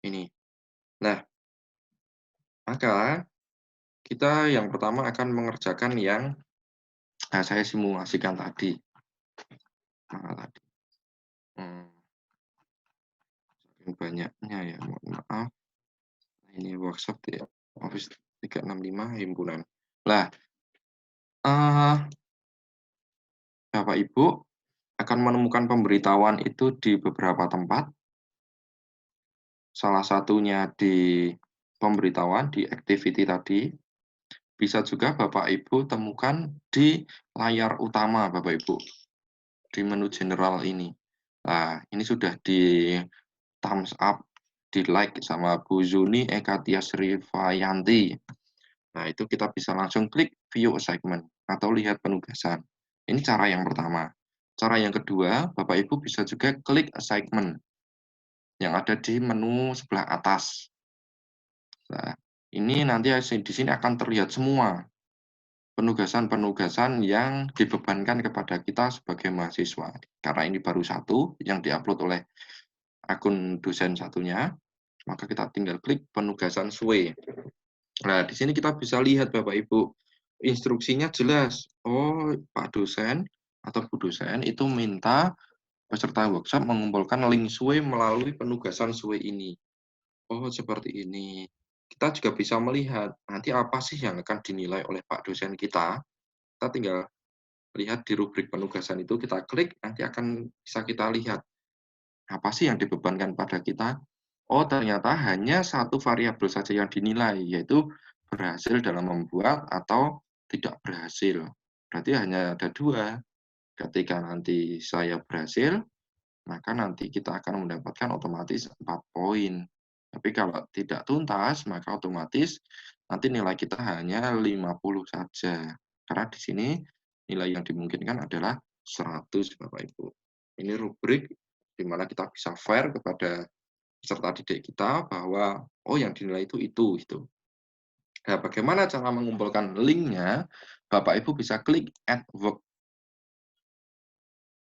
ini. Nah, Maka kita yang pertama akan mengerjakan yang saya simulasikan tadi. Hmm, banyaknya ya, mohon maaf. Ini workshop di Office 365 himpunan. Lah, Bapak Ibu akan menemukan pemberitahuan itu di beberapa tempat. Salah satunya di pemberitahuan di activity tadi. Bisa juga Bapak Ibu temukan di layar utama Bapak Ibu, di menu general ini. Nah, ini sudah di thumbs up, di like sama Bu Zuni Eka Tias Rifayanti. Nah, itu kita bisa langsung klik view assignment atau lihat penugasan. Ini cara yang pertama. Cara yang kedua, Bapak Ibu bisa juga klik assignment yang ada di menu sebelah atas. Nah, ini nanti di sini akan terlihat semua penugasan-penugasan yang dibebankan kepada kita sebagai mahasiswa. Karena ini baru satu yang diupload oleh akun dosen satunya, maka kita tinggal klik penugasan SUE. Nah, di sini kita bisa lihat Bapak Ibu, instruksinya jelas. Oh, Pak dosen atau Bu dosen itu minta peserta workshop mengumpulkan link SUE melalui penugasan SUE ini. Oh, seperti ini. Kita juga bisa melihat nanti apa sih yang akan dinilai oleh Pak dosen kita. Kita tinggal lihat di rubrik penugasan itu, kita klik, nanti akan bisa kita lihat apa sih yang dibebankan pada kita. Oh, ternyata hanya satu variabel saja yang dinilai, yaitu berhasil dalam membuat atau tidak berhasil. Berarti hanya ada dua. Ketika nanti saya berhasil, maka nanti kita akan mendapatkan otomatis 4 poin. Tapi kalau tidak tuntas, maka otomatis nanti nilai kita hanya 50 saja. Karena di sini nilai yang dimungkinkan adalah 100, Bapak Ibu. Ini rubrik di mana kita bisa fair kepada peserta didik kita bahwa oh yang dinilai itu. Nah, bagaimana cara mengumpulkan linknya? Bapak Ibu bisa klik add work.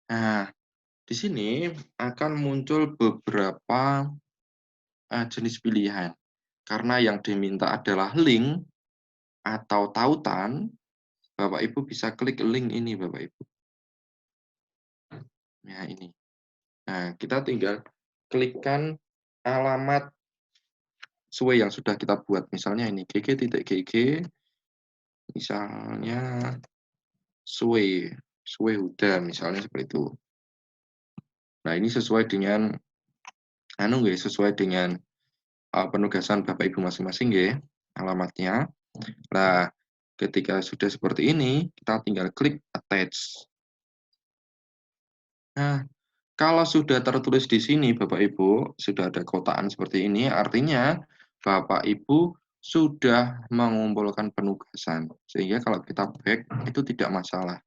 Nah, di sini akan muncul beberapa jenis pilihan. Karena yang diminta adalah link atau tautan, Bapak Ibu bisa klik link ini Bapak Ibu. Nah, ini. Nah, kita tinggal klikkan alamat SUE yang sudah kita buat. Misalnya ini gg.gg, misalnya SUE Huda, misalnya seperti itu. Nah, ini sesuai dengan sesuai dengan penugasan Bapak Ibu masing-masing ya, alamatnya. Nah, ketika sudah seperti ini, kita tinggal klik attach. Nah, kalau sudah tertulis di sini Bapak Ibu, sudah ada kotaan seperti ini, artinya Bapak Ibu sudah mengumpulkan penugasan. Sehingga kalau kita back, itu tidak masalah.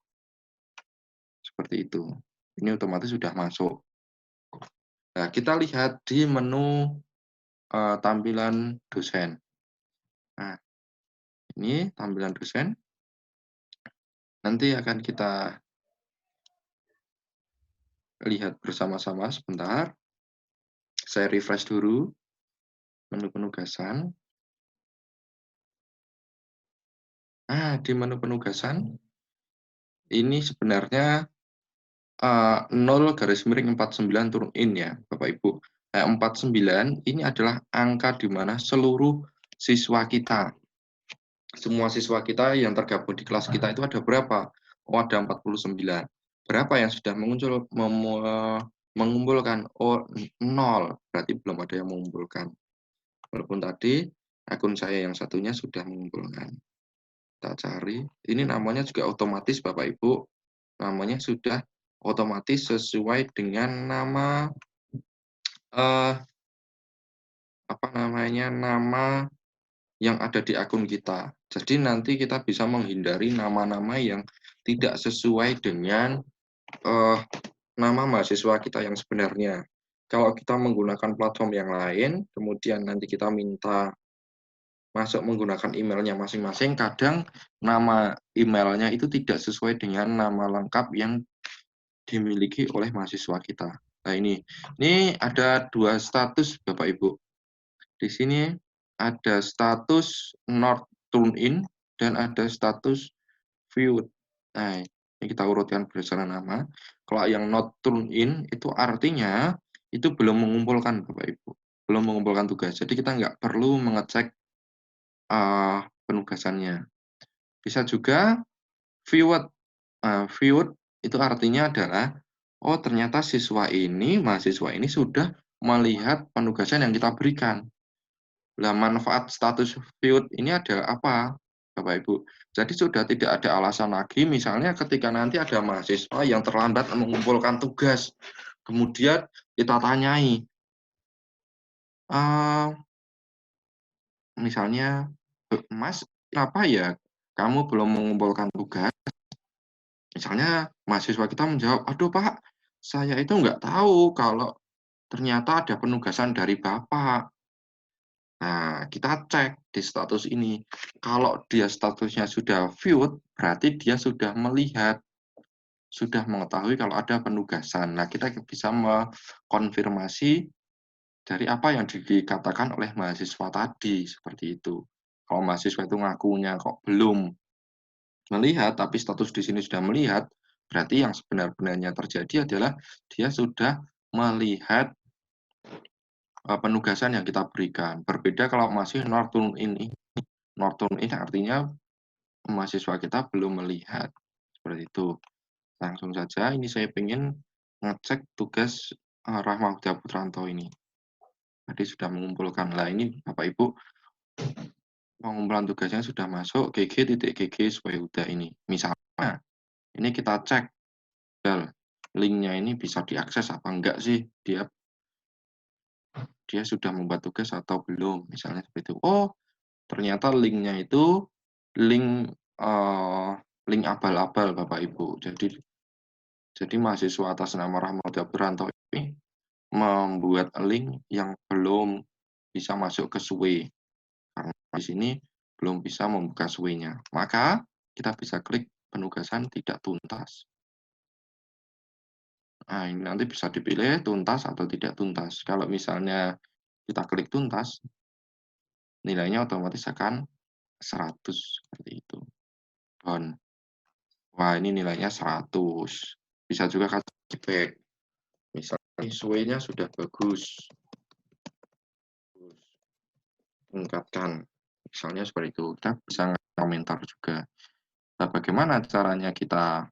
Seperti itu. Ini otomatis sudah masuk. Nah, kita lihat di menu tampilan dosen. Nah, ini tampilan dosen. Nanti akan kita lihat bersama-sama sebentar. Saya refresh dulu menu penugasan. Nah, di menu penugasan, ini sebenarnya 0 garis miring 49 turun in ya, Bapak Ibu. Nah, 49 ini adalah angka di mana seluruh siswa kita, semua siswa kita yang tergabung di kelas kita itu ada berapa? Oh, ada 49. Berapa yang sudah mengumpulkan? Oh, 0. Berarti belum ada yang mengumpulkan. Walaupun tadi akun saya yang satunya sudah mengumpulkan. Kita cari. Ini namanya juga otomatis Bapak Ibu. Namanya sudah otomatis sesuai dengan nama nama yang ada di akun kita. Jadi nanti kita bisa menghindari nama-nama yang tidak sesuai dengan nama mahasiswa kita yang sebenarnya. Kalau kita menggunakan platform yang lain, kemudian nanti kita minta masuk menggunakan emailnya masing-masing, kadang nama emailnya itu tidak sesuai dengan nama lengkap yang dimiliki oleh mahasiswa kita. Nah, ini ada 2 status Bapak Ibu. Di sini ada status not turned in dan ada status viewed. Nah, ini kita urutkan berdasarkan nama. Kalau yang not turned in itu artinya itu belum mengumpulkan Bapak Ibu, belum mengumpulkan tugas. Jadi kita nggak perlu mengecek penugasannya. Bisa juga viewed. Viewed itu artinya adalah, oh ternyata mahasiswa ini sudah melihat penugasan yang kita berikan. Nah, manfaat status viewed ini adalah apa, Bapak Ibu? Jadi sudah tidak ada alasan lagi, misalnya ketika nanti ada mahasiswa yang terlambat mengumpulkan tugas, kemudian kita tanyai, misalnya, Mas, kenapa ya kamu belum mengumpulkan tugas? Misalnya mahasiswa kita menjawab, aduh Pak, saya itu nggak tahu kalau ternyata ada penugasan dari Bapak. Nah, kita cek di status ini. Kalau dia statusnya sudah viewed, berarti dia sudah melihat, sudah mengetahui kalau ada penugasan. Nah, kita bisa mengkonfirmasi dari apa yang dikatakan oleh mahasiswa tadi, seperti itu. Kalau mahasiswa itu ngakunya kok belum melihat, tapi status di sini sudah melihat, berarti yang sebenar-benarnya terjadi adalah dia sudah melihat penugasan yang kita berikan. Berbeda kalau masih not turned in artinya mahasiswa kita belum melihat. Seperti itu. Langsung saja, ini saya ingin ngecek tugas Rahma Huda Putranto ini. Tadi sudah mengumpulkan. Lah ini Bapak Ibu, pengumpulan tugasnya sudah masuk gg.gg supaya udah ini. Misalnya, ini kita cek, linknya ini bisa diakses apa enggak sih, dia sudah membuat tugas atau belum, misalnya seperti itu. Oh, ternyata linknya itu link link abal-abal Bapak Ibu. Jadi mahasiswa atas nama Rahmat Putranto ini membuat link yang belum bisa masuk ke SUE. Karena di sini belum bisa membuka SUE-nya. Maka kita bisa klik penugasan tidak tuntas. Nah, ini nanti bisa dipilih tuntas atau tidak tuntas. Kalau misalnya kita klik tuntas, nilainya otomatis akan 100 seperti itu. Don. Wah, ini nilainya 100. Bisa juga kasih feedback. Misalnya SUE-nya sudah bagus. Tingkatkan. Misalnya seperti itu. Kita bisa komentar juga. Nah, bagaimana caranya kita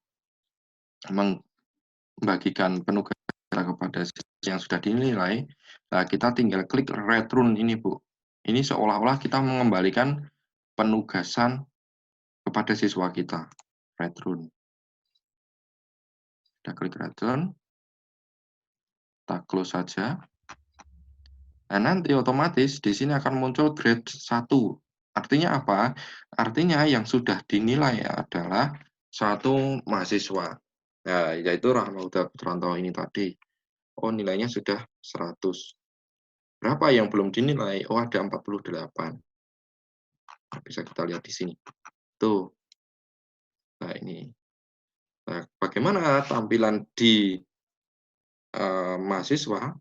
membagikan penugasan kepada yang sudah dinilai? Nah, kita tinggal klik return ini, Bu. Ini seolah-olah kita mengembalikan penugasan kepada siswa kita. Return. Kita klik return. Kita close saja. Nah, nanti otomatis di sini akan muncul grade 1. Artinya apa? Artinya yang sudah dinilai adalah satu mahasiswa. Nah, yaitu Rahma Huda Putranto ini tadi. Oh, nilainya sudah 100. Berapa yang belum dinilai? Oh, ada 48. Nah, bisa kita lihat di sini. Tuh. Nah, ini. Nah, bagaimana tampilan di mahasiswa?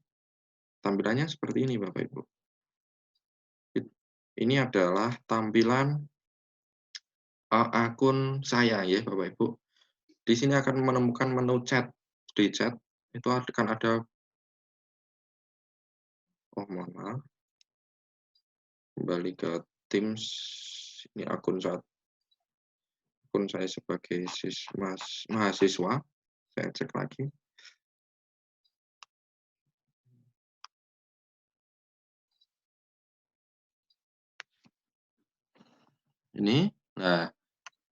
Tampilannya seperti ini, Bapak Ibu. Ini adalah tampilan akun saya ya, Bapak Ibu. Di sini akan menemukan menu chat. Di chat itu akan ada, oh mohon maaf, kembali ke Teams. Ini akun saya sebagai mahasiswa. Saya cek lagi. Ini, nah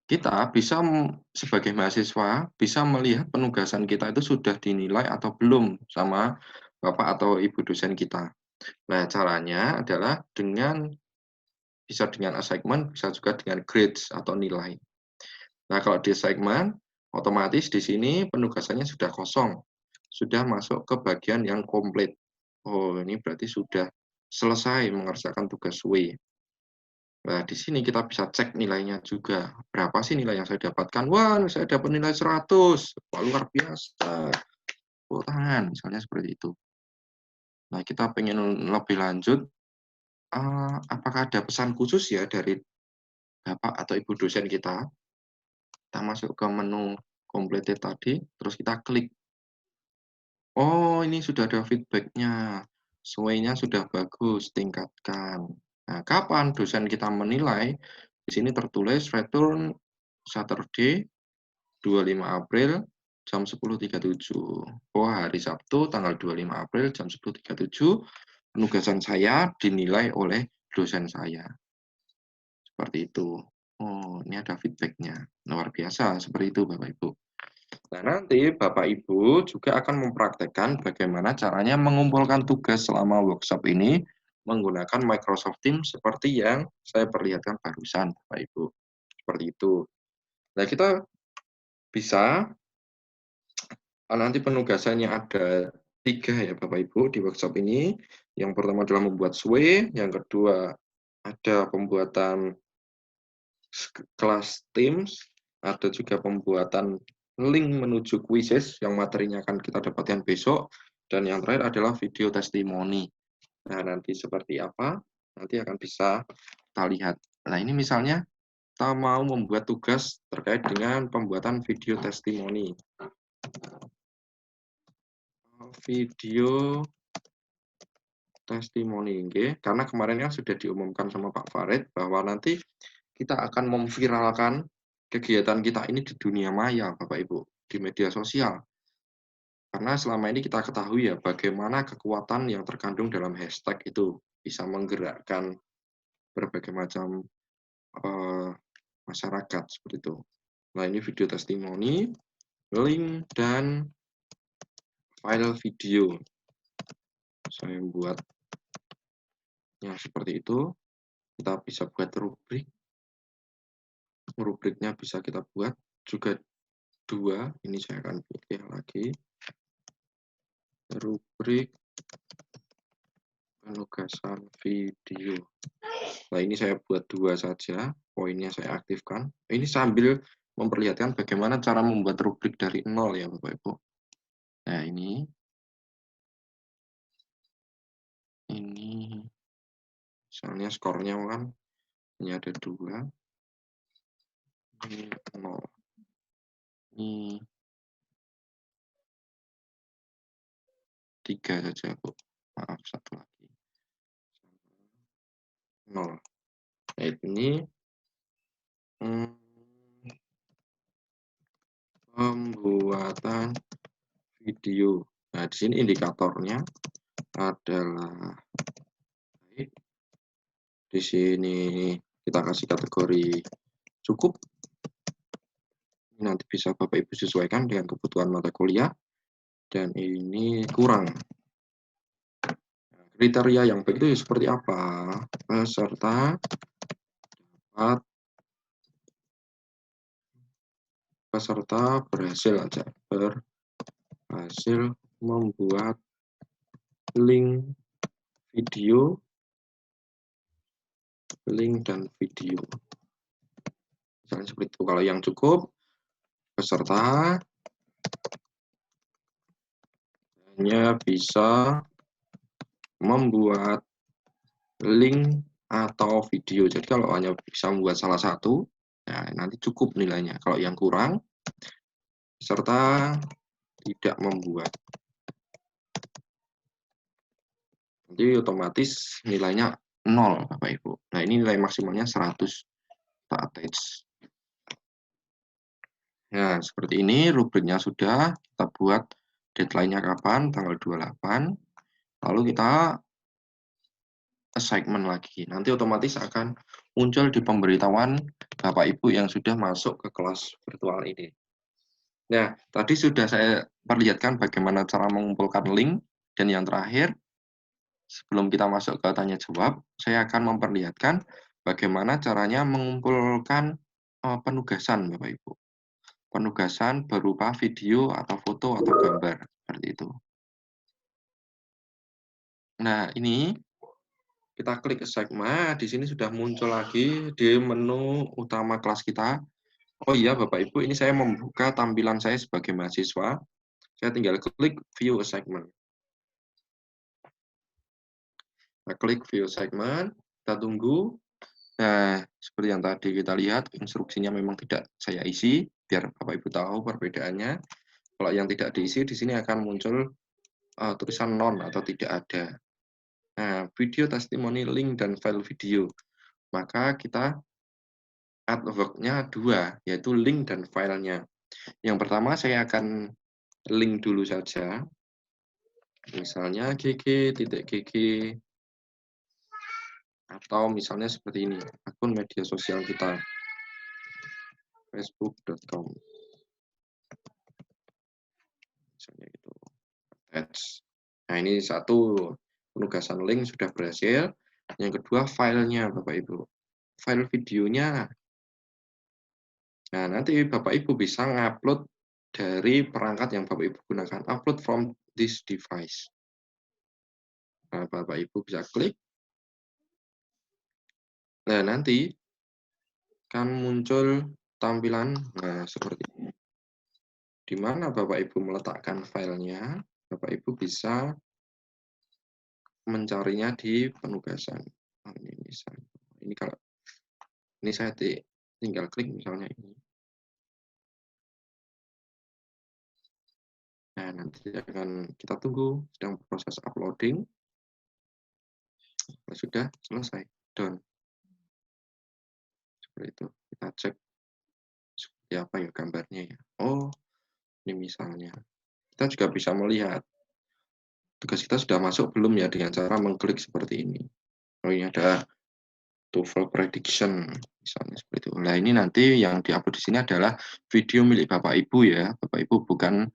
kita bisa sebagai mahasiswa bisa melihat penugasan kita itu sudah dinilai atau belum sama Bapak atau Ibu dosen kita. Nah, caranya adalah bisa dengan assignment, bisa juga dengan grades atau nilai. Nah, kalau di assignment, otomatis di sini penugasannya sudah kosong, sudah masuk ke bagian yang komplit. Oh, ini berarti sudah selesai mengerjakan tugas SUE. Nah, di sini kita bisa cek nilainya juga. Berapa sih nilai yang saya dapatkan? Wah, saya dapat nilai 100. Wah, luar biasa. Tepuk tangan, misalnya seperti itu. Nah, kita pengen lebih lanjut, apakah ada pesan khusus ya dari Bapak atau Ibu dosen kita? Kita masuk ke menu completed tadi, terus kita klik. Oh, ini sudah ada feedback-nya. Sesuainya sudah bagus, tingkatkan. Nah, kapan dosen kita menilai? Di sini tertulis return Saturday 25 April jam 10.37. Oh, hari Sabtu tanggal 25 April jam 10.37, penugasan saya dinilai oleh dosen saya. Seperti itu. Oh, ini ada feedback-nya. Luar biasa, seperti itu Bapak Ibu. Nah, nanti Bapak Ibu juga akan mempraktekkan bagaimana caranya mengumpulkan tugas selama workshop ini menggunakan Microsoft Teams seperti yang saya perlihatkan barusan, Bapak Ibu. Seperti itu. Nah, kita bisa, nanti penugasannya ada 3 ya Bapak Ibu di workshop ini. Yang pertama adalah membuat SWE, yang kedua ada pembuatan kelas Teams, ada juga pembuatan link menuju quizzes yang materinya akan kita dapatkan besok, dan yang terakhir adalah video testimoni. Nah, nanti seperti apa, nanti akan bisa kita lihat. Nah, ini misalnya kita mau membuat tugas terkait dengan pembuatan video testimoni. Video testimoni, okay? Karena kemarin kan sudah diumumkan sama Pak Farid bahwa nanti kita akan memviralkan kegiatan kita ini di dunia maya, Bapak Ibu, di media sosial. Karena selama ini kita ketahui ya bagaimana kekuatan yang terkandung dalam hashtag itu bisa menggerakkan berbagai macam masyarakat seperti itu. Nah, ini video testimoni, link, dan file video. Saya buatnya seperti itu. Kita bisa buat rubrik. Rubriknya bisa kita buat juga 2. Ini saya akan pilih lagi. Rubrik penugasan video. Nah, ini saya buat 2 saja. Poinnya saya aktifkan. Ini sambil memperlihatkan bagaimana cara membuat rubrik dari 0 ya Bapak Ibu. Nah, ini misalnya skornya kan ini ada 2. Ini 0. Ini 3 saja, Bu. Maaf, 1 lagi. 0. Nah, ini pembuatan video. Nah, di sini indikatornya adalah baik. Di sini kita kasih kategori cukup. Ini nanti bisa Bapak Ibu sesuaikan dengan kebutuhan mata kuliah. Dan ini kurang. Kriteria yang baik itu seperti apa? Peserta berhasil aja. Berhasil membuat link dan video. Misalnya seperti itu. Kalau yang cukup, peserta hanya bisa membuat link atau video. Jadi kalau hanya bisa membuat salah satu, nah nanti cukup nilainya. Kalau yang kurang, peserta tidak membuat. Nanti otomatis nilainya 0, Bapak Ibu. Nah, ini nilai maksimalnya 100. Kita attach. Nah, seperti ini rubriknya sudah. Kita buat deadline-nya kapan, tanggal 28. Lalu kita assignment lagi. Nanti otomatis akan muncul di pemberitahuan Bapak Ibu yang sudah masuk ke kelas virtual ini. Nah, tadi sudah saya perlihatkan bagaimana cara mengumpulkan link. Dan yang terakhir, sebelum kita masuk ke tanya jawab, saya akan memperlihatkan bagaimana caranya mengumpulkan penugasan, Bapak Ibu. Penugasan berupa video atau foto atau gambar, seperti itu. Nah, ini kita klik assignment, di sini sudah muncul lagi di menu utama kelas kita. Oh iya, Bapak Ibu, ini saya membuka tampilan saya sebagai mahasiswa. Saya tinggal klik view assignment. Nah, klik view assignment. Kita tunggu. Nah, seperti yang tadi kita lihat, instruksinya memang tidak saya isi, biar Bapak Ibu tahu perbedaannya. Kalau yang tidak diisi, di sini akan muncul tulisan non atau tidak ada. Nah, video testimoni link dan file video. Maka kita artwork-nya dua, yaitu link dan filenya. Yang pertama saya akan link dulu saja. Misalnya gg.gg atau misalnya seperti ini, akun media sosial kita, facebook.com. Misalnya gitu. Nah, ini satu penugasan link sudah berhasil. Yang kedua filenya Bapak Ibu. File videonya. Nah, nanti Bapak Ibu bisa ngupload dari perangkat yang Bapak Ibu gunakan. Upload from this device. Nah, Bapak Ibu bisa klik. Nah, nanti akan muncul tampilan seperti ini. Di mana Bapak Ibu meletakkan filenya, Bapak Ibu bisa mencarinya di penugasan. Nah, ini misalnya, ini kalau ini saya tinggal klik misalnya ini. Nah, nanti akan kita tunggu, sedang proses uploading. Sudah selesai, done. Seperti itu. Kita cek seperti apa ya gambarnya ya. Oh, ini misalnya. Kita juga bisa melihat tugas kita sudah masuk belum ya dengan cara mengklik seperti ini. Oh, ini ada TOEFL prediction misalnya seperti itu. Nah, ini nanti yang diupload di sini adalah video milik Bapak Ibu ya. Bapak Ibu bukan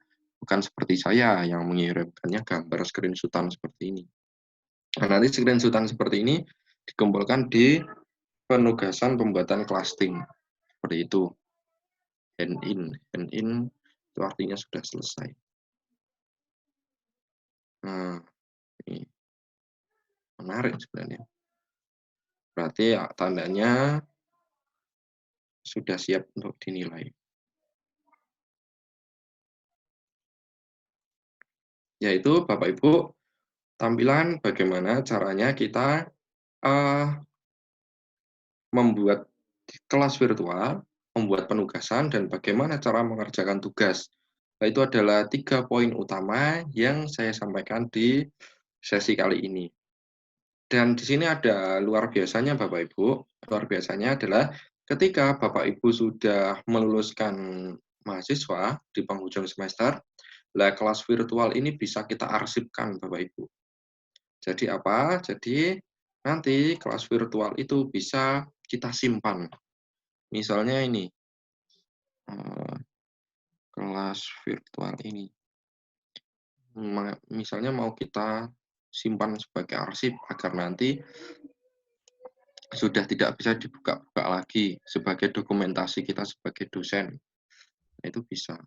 seperti saya yang mengirimkannya gambar screenshotan seperti ini. Nah, nanti screenshotan seperti ini dikumpulkan di penugasan pembuatan klasting. Seperti itu. Hand in itu artinya sudah selesai. Nah, ini menarik sebenarnya. Berarti ya, tandanya sudah siap untuk dinilai. Yaitu Bapak Ibu, tampilan bagaimana caranya kita membuat kelas virtual, membuat penugasan, dan bagaimana cara mengerjakan tugas. Nah, itu adalah 3 poin utama yang saya sampaikan di sesi kali ini. Dan di sini ada luar biasanya Bapak Ibu. Luar biasanya adalah ketika Bapak Ibu sudah meluluskan mahasiswa di penghujung semester, lah kelas virtual ini bisa kita arsipkan Bapak Ibu. Jadi apa? Jadi nanti kelas virtual itu bisa kita simpan. Misalnya ini, kelas virtual ini. Misalnya mau kita simpan sebagai arsip agar nanti sudah tidak bisa dibuka-buka lagi sebagai dokumentasi kita sebagai dosen. Itu bisa.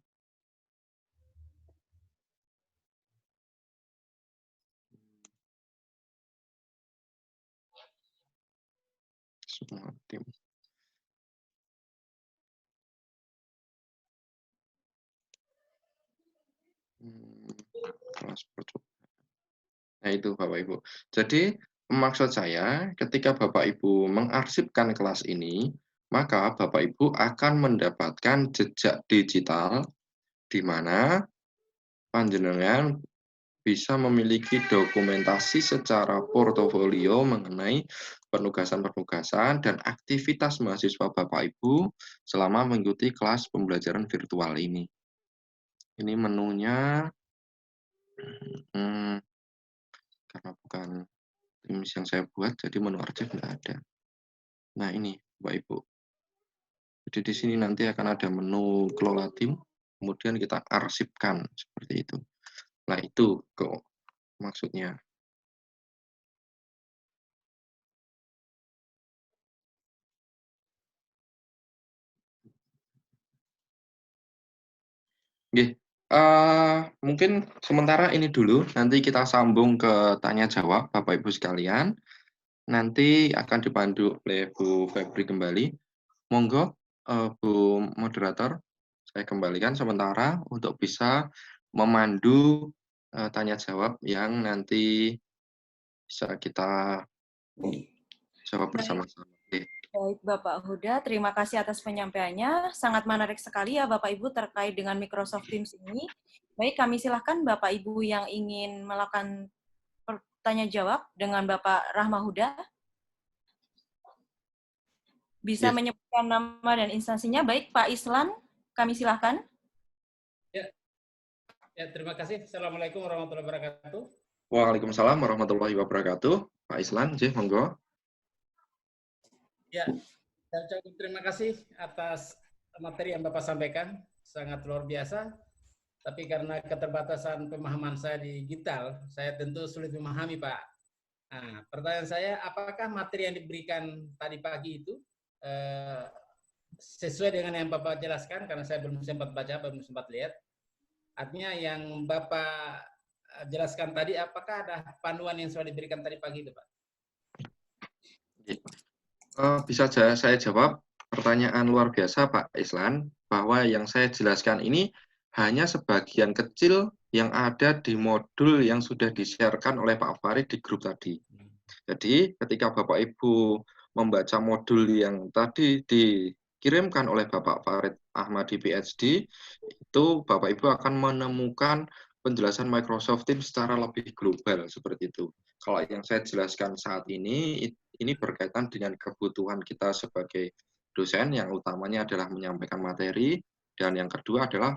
Semua tim. Kelas percobaan. Nah, itu Bapak Ibu. Jadi maksud saya ketika Bapak Ibu mengarsipkan kelas ini, maka Bapak Ibu akan mendapatkan jejak digital di mana panjenengan bisa memiliki dokumentasi secara portofolio mengenai penugasan-penugasan dan aktivitas mahasiswa Bapak Ibu selama mengikuti kelas pembelajaran virtual ini. Ini menunya, karena bukan Teams yang saya buat, jadi menu arsip nggak ada. Nah, ini Bapak Ibu. Jadi di sini nanti akan ada menu kelola tim, kemudian kita arsipkan seperti itu. Nah, itu kok maksudnya. Oke, mungkin sementara ini dulu, nanti kita sambung ke tanya jawab Bapak Ibu sekalian. Nanti akan dipandu oleh Bu Febri kembali. Monggo, Bu Moderator, saya kembalikan sementara untuk bisa memandu tanya jawab yang nanti bisa kita jawab Baik, bersama-sama. Oke. baik Bapak Huda, terima kasih atas penyampaiannya. Sangat menarik sekali ya Bapak Ibu terkait dengan Microsoft Teams ini. Baik, kami silahkan Bapak Ibu yang ingin melakukan tanya jawab dengan Bapak Rahma Huda. Bisa Yes. menyebutkan nama dan instansinya. Baik, Pak Islan, kami silahkan. Ya, terima kasih. Assalamualaikum warahmatullahi wabarakatuh. Waalaikumsalam warahmatullahi wabarakatuh. Pak Islan, monggo. Ya, saya ucapkan terima kasih atas materi yang Bapak sampaikan. Sangat luar biasa. Tapi karena keterbatasan pemahaman saya digital, saya tentu sulit memahami, Pak. Nah, pertanyaan saya, apakah materi yang diberikan tadi pagi itu sesuai dengan yang Bapak jelaskan? Karena saya belum sempat baca, belum sempat lihat. Artinya yang Bapak jelaskan tadi, apakah ada panduan yang sudah diberikan tadi pagi itu, Pak? Bisa saya jawab. Pertanyaan luar biasa, Pak Islan, bahwa yang saya jelaskan ini hanya sebagian kecil yang ada di modul yang sudah di-share-kan oleh Pak Farid di grup tadi. Jadi, ketika Bapak Ibu membaca modul yang tadi dikirimkan oleh Bapak Farid Ahmadi PhD, itu Bapak Ibu akan menemukan penjelasan Microsoft Teams secara lebih global seperti itu. Kalau yang saya jelaskan saat ini berkaitan dengan kebutuhan kita sebagai dosen, yang utamanya adalah menyampaikan materi, dan yang kedua adalah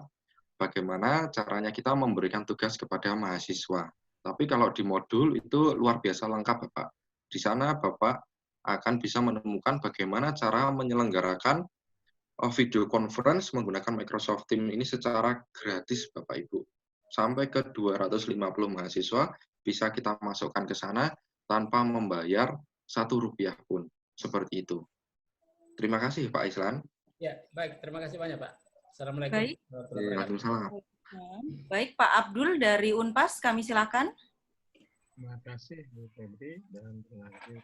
bagaimana caranya kita memberikan tugas kepada mahasiswa. Tapi kalau di modul itu luar biasa lengkap, Bapak. Di sana Bapak akan bisa menemukan bagaimana cara menyelenggarakan video conference menggunakan Microsoft Teams ini secara gratis, Bapak Ibu. Sampai ke 250 mahasiswa bisa kita masukkan ke sana tanpa membayar Rp1 pun. Seperti itu. Terima kasih, Pak Islan. Ya, baik. Terima kasih banyak, Pak. Assalamualaikum. Baik. Waalaikumsalam. Baik, Pak Abdul dari Unpas, kami silakan. Terima kasih Bu Febri dan terima kasih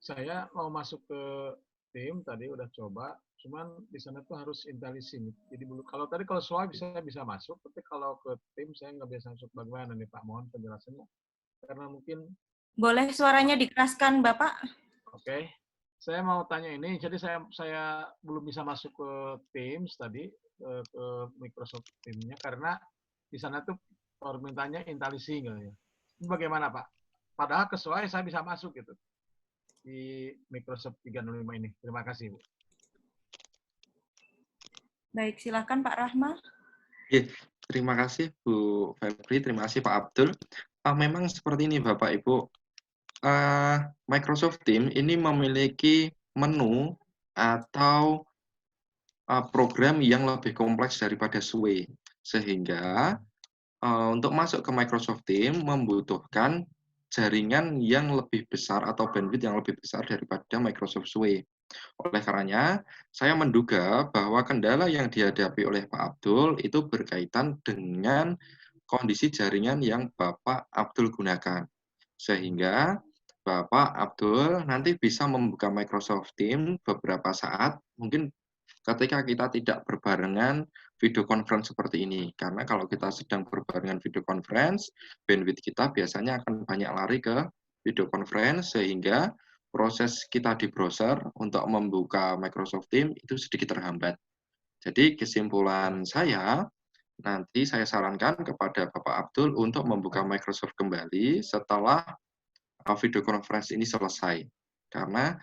saya mau masuk ke tim tadi udah coba, cuman di sana tuh harus IntelliSync. Jadi kalau SWOT saya bisa masuk, tapi kalau ke tim saya nggak bisa masuk. Bagaimana nih Pak? Mohon penjelasannya. Karena mungkin boleh suaranya dikeraskan Bapak. Oke. Saya mau tanya ini, jadi saya belum bisa masuk ke Teams tadi, ke Microsoft Teams-nya, karena di sana tuh permintaannya IntelliSync ya. Ini bagaimana Pak? Padahal kesesuaian saya bisa masuk gitu di Microsoft 365 ini. Terima kasih Bu. Baik, silakan Pak Rahma. Terima kasih Bu Febri, terima kasih Pak Abdul. Memang seperti ini Bapak Ibu. Microsoft Teams ini memiliki menu atau program yang lebih kompleks daripada SWE. Sehingga untuk masuk ke Microsoft Teams membutuhkan jaringan yang lebih besar atau bandwidth yang lebih besar daripada Microsoft SWE. Oleh karenanya, saya menduga bahwa kendala yang dihadapi oleh Pak Abdul itu berkaitan dengan kondisi jaringan yang Bapak Abdul gunakan. Sehingga Bapak Abdul nanti bisa membuka Microsoft Teams beberapa saat, mungkin ketika kita tidak berbarengan video conference seperti ini. Karena kalau kita sedang berbarengan video conference, bandwidth kita biasanya akan banyak lari ke video conference, sehingga proses kita di browser untuk membuka Microsoft Teams itu sedikit terhambat. Jadi kesimpulan saya, nanti saya sarankan kepada Bapak Abdul untuk membuka Microsoft kembali setelah video conference ini selesai. Karena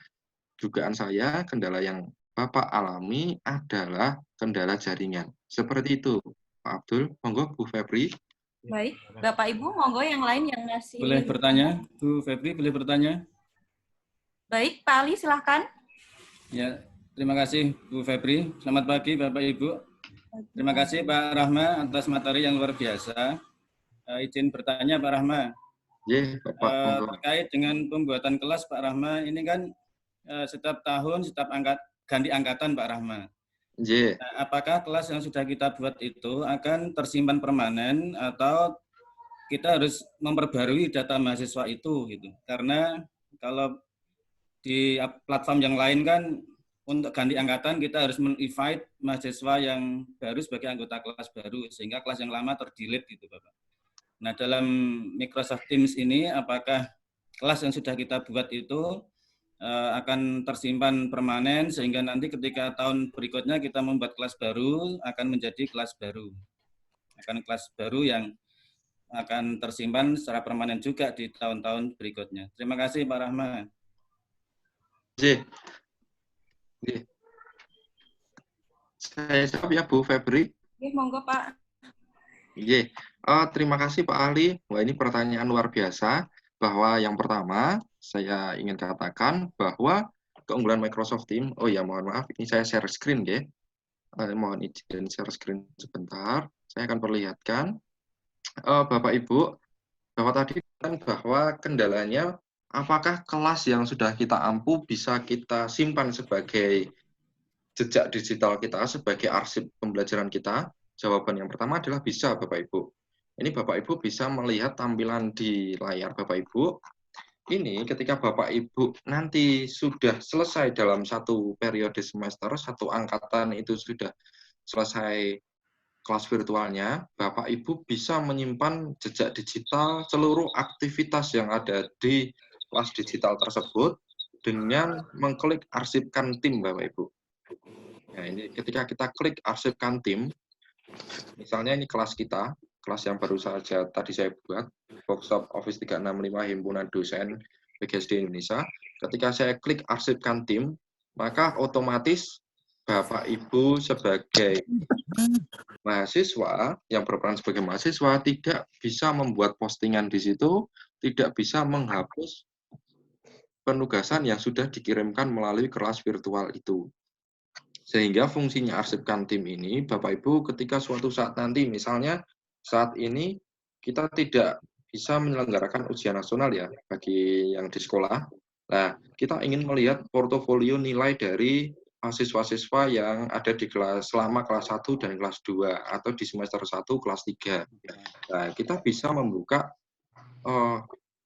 dugaan saya kendala yang Bapak alami adalah kendala jaringan. Seperti itu, Pak Abdul. Monggo, Bu Febri. Baik, Bapak Ibu, monggo yang lain yang masih boleh bertanya, Bu Febri, boleh bertanya? Baik, Pak Ali, silahkan. Ya, terima kasih Bu Febri. Selamat pagi Bapak Ibu. Terima kasih Pak Rahma atas materi yang luar biasa. Izin bertanya Pak Rahma. Bapak. Terkait dengan pembuatan kelas Pak Rahma, ini kan setiap tahun setiap ganti angkatan Pak Rahma. Nah, apakah kelas yang sudah kita buat itu akan tersimpan permanen atau kita harus memperbarui data mahasiswa itu gitu? Karena kalau di platform yang lain kan untuk ganti angkatan kita harus men-invite mahasiswa yang baru sebagai anggota kelas baru sehingga kelas yang lama terdelete gitu Bapak. Nah, dalam Microsoft Teams ini, apakah kelas yang sudah kita buat itu akan tersimpan permanen, sehingga nanti ketika tahun berikutnya kita membuat kelas baru, akan menjadi kelas baru. Akan kelas baru yang akan tersimpan secara permanen juga di tahun-tahun berikutnya. Terima kasih, Pak Rahma. Saya jawab ya, Bu Febri. Monggo, Pak. Terima kasih Pak Ali. Wah, ini pertanyaan luar biasa. Bahwa yang pertama, saya ingin katakan bahwa keunggulan Microsoft Teams, oh ya mohon maaf, ini saya share screen ya. Mohon izin share screen sebentar. Saya akan perlihatkan. Bapak Ibu, bahwa tadi kan bahwa kendalanya apakah kelas yang sudah kita ampu bisa kita simpan sebagai jejak digital kita, sebagai arsip pembelajaran kita? Jawaban yang pertama adalah bisa, Bapak Ibu. Ini Bapak Ibu bisa melihat tampilan di layar Bapak Ibu. Ini ketika Bapak Ibu nanti sudah selesai dalam satu periode semester, satu angkatan itu sudah selesai kelas virtualnya, Bapak Ibu bisa menyimpan jejak digital seluruh aktivitas yang ada di kelas digital tersebut dengan mengklik arsipkan tim, Bapak Ibu. Nah, ini ketika kita klik arsipkan tim, misalnya ini kelas kita, kelas yang baru saja tadi saya buat, workshop Office 365 Himpunan Dosen PGSD Indonesia. Ketika saya klik arsipkan tim, maka otomatis Bapak Ibu sebagai mahasiswa yang berperan sebagai mahasiswa tidak bisa membuat postingan di situ, tidak bisa menghapus penugasan yang sudah dikirimkan melalui kelas virtual itu. Sehingga fungsinya arsipkan tim ini, Bapak Ibu, ketika suatu saat nanti, misalnya saat ini kita tidak bisa menyelenggarakan ujian nasional ya, bagi yang di sekolah. Nah, kita ingin melihat portofolio nilai dari siswa-siswa yang ada di kelas selama kelas 1 dan kelas 2, atau di semester 1, kelas 3. Nah, kita bisa membuka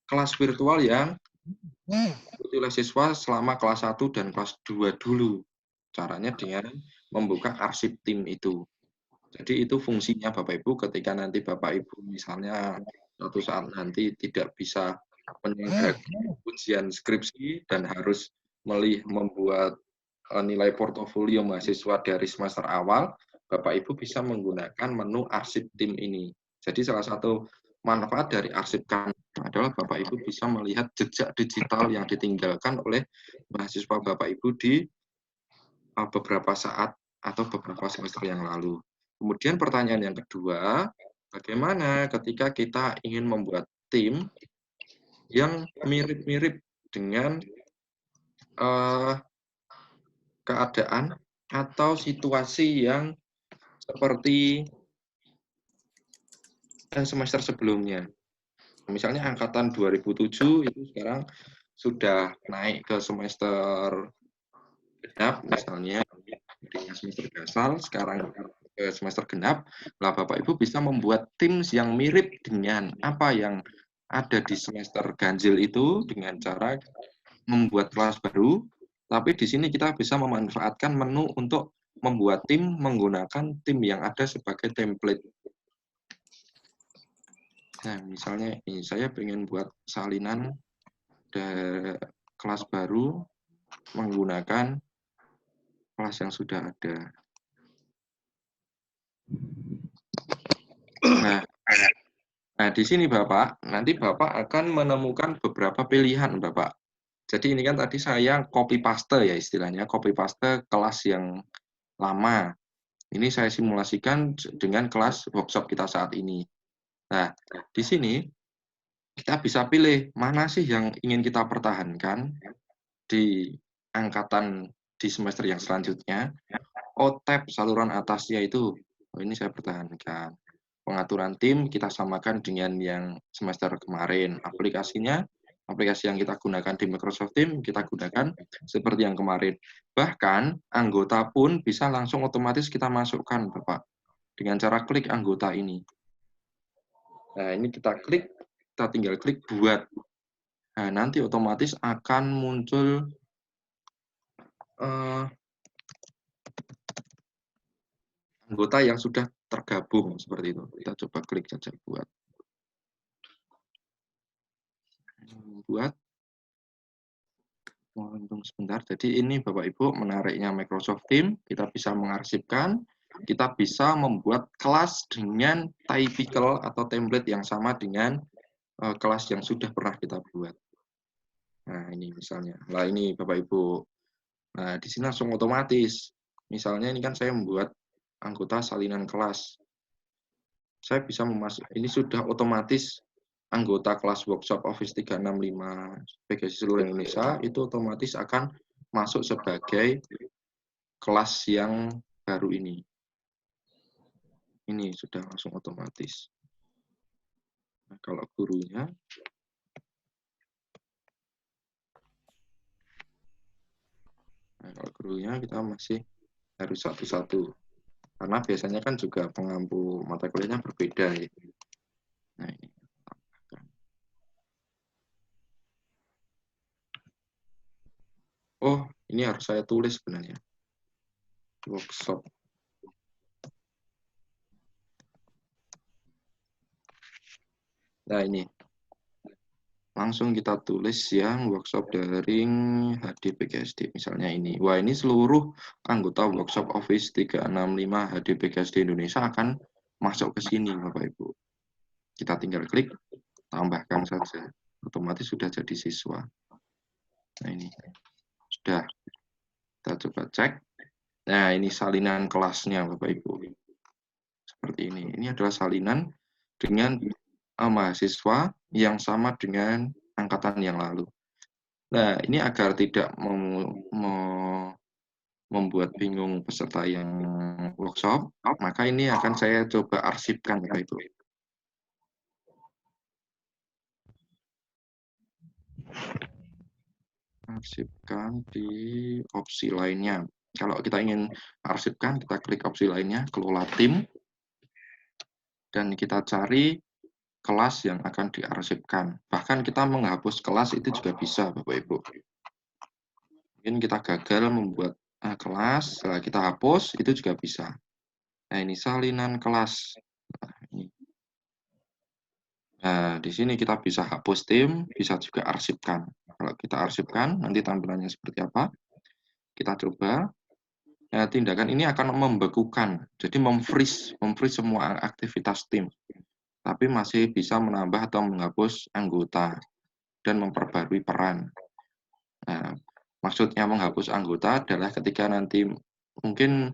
kelas virtual yang diikuti oleh siswa selama kelas 1 dan kelas 2 dulu. Caranya dengan membuka arsip tim itu. Jadi itu fungsinya Bapak Ibu ketika nanti Bapak Ibu misalnya suatu saat nanti tidak bisa menyelenggarakan ujian skripsi dan harus membuat nilai portofolio mahasiswa dari semester awal, Bapak Ibu bisa menggunakan menu arsip tim ini. Jadi salah satu manfaat dari arsipkan adalah Bapak Ibu bisa melihat jejak digital yang ditinggalkan oleh mahasiswa Bapak Ibu di beberapa saat atau beberapa semester yang lalu. Kemudian pertanyaan yang kedua, bagaimana ketika kita ingin membuat tim yang mirip-mirip dengan keadaan atau situasi yang seperti semester sebelumnya. Misalnya angkatan 2007 itu sekarang sudah naik ke semester genap, misalnya dengan semester gasal, sekarang ke semester genap. Nah, Bapak Ibu bisa membuat tim yang mirip dengan apa yang ada di semester ganjil itu dengan cara membuat kelas baru, tapi di sini kita bisa memanfaatkan menu untuk membuat tim menggunakan tim yang ada sebagai template. Nah, misalnya ini saya ingin buat salinan dari kelas baru menggunakan kelas yang sudah ada. Nah, di sini Bapak, nanti Bapak akan menemukan beberapa pilihan Bapak. Jadi ini kan tadi saya copy paste ya istilahnya, copy paste kelas yang lama. Ini saya simulasikan dengan kelas workshop kita saat ini. Nah, di sini kita bisa pilih mana sih yang ingin kita pertahankan di angkatan di semester yang selanjutnya. Tab saluran atasnya itu, ini saya pertahankan. Pengaturan tim kita samakan dengan yang semester kemarin. Aplikasinya, aplikasi yang kita gunakan di Microsoft Teams, kita gunakan seperti yang kemarin. Bahkan, anggota pun bisa langsung otomatis kita masukkan, Bapak. Dengan cara klik anggota ini. Nah, ini kita klik, kita tinggal klik buat. Nah, nanti otomatis akan muncul anggota yang sudah tergabung seperti itu. Kita coba klik saja buat. membuat. Tunggu sebentar. Jadi ini Bapak Ibu menariknya Microsoft Teams, kita bisa mengarsipkan, kita bisa membuat kelas dengan typical atau template yang sama dengan kelas yang sudah pernah kita buat. Nah, ini misalnya. Nah, ini Bapak Ibu. Nah, di sini langsung otomatis. Misalnya ini kan saya membuat anggota salinan kelas. Saya bisa memasuk, ini sudah otomatis anggota kelas workshop Office 365 PGSD seluruh Indonesia, itu otomatis akan masuk sebagai kelas yang baru ini. Ini sudah langsung otomatis. Nah, kalau gurunya, kita masih harus satu-satu. Karena biasanya kan juga pengampu mata kuliahnya berbeda. Ya. Nah, ini. Oh, ini harus saya tulis sebenarnya. Workshop. Nah, ini. Langsung kita tulis yang workshop daring HD PGSD. Misalnya ini. Wah, ini seluruh anggota workshop Office 365 HD PGSD Indonesia akan masuk ke sini, Bapak Ibu. Kita tinggal klik, tambahkan saja. Otomatis sudah jadi siswa. Nah, ini. Sudah. Kita coba cek. Nah, ini salinan kelasnya, Bapak Ibu. Seperti ini. Ini adalah salinan dengan mahasiswa yang sama dengan angkatan yang lalu. Nah, ini agar tidak membuat bingung peserta yang workshop, maka ini akan saya coba arsipkan, Bapak Ibu. Arsipkan di opsi lainnya. Kalau kita ingin arsipkan, kita klik opsi lainnya, kelola tim, dan kita cari kelas yang akan diarsipkan. Bahkan kita menghapus kelas itu juga bisa, Bapak Ibu. Mungkin kita gagal membuat kelas, setelah kita hapus, itu juga bisa. Nah, ini salinan kelas. Nah, di sini kita bisa hapus tim, bisa juga arsipkan. Kalau kita arsipkan, nanti tampilannya seperti apa? Kita coba. Nah, tindakan ini akan membekukan, jadi memfreeze semua aktivitas tim. Tapi masih bisa menambah atau menghapus anggota dan memperbarui peran. Nah, maksudnya menghapus anggota adalah ketika nanti mungkin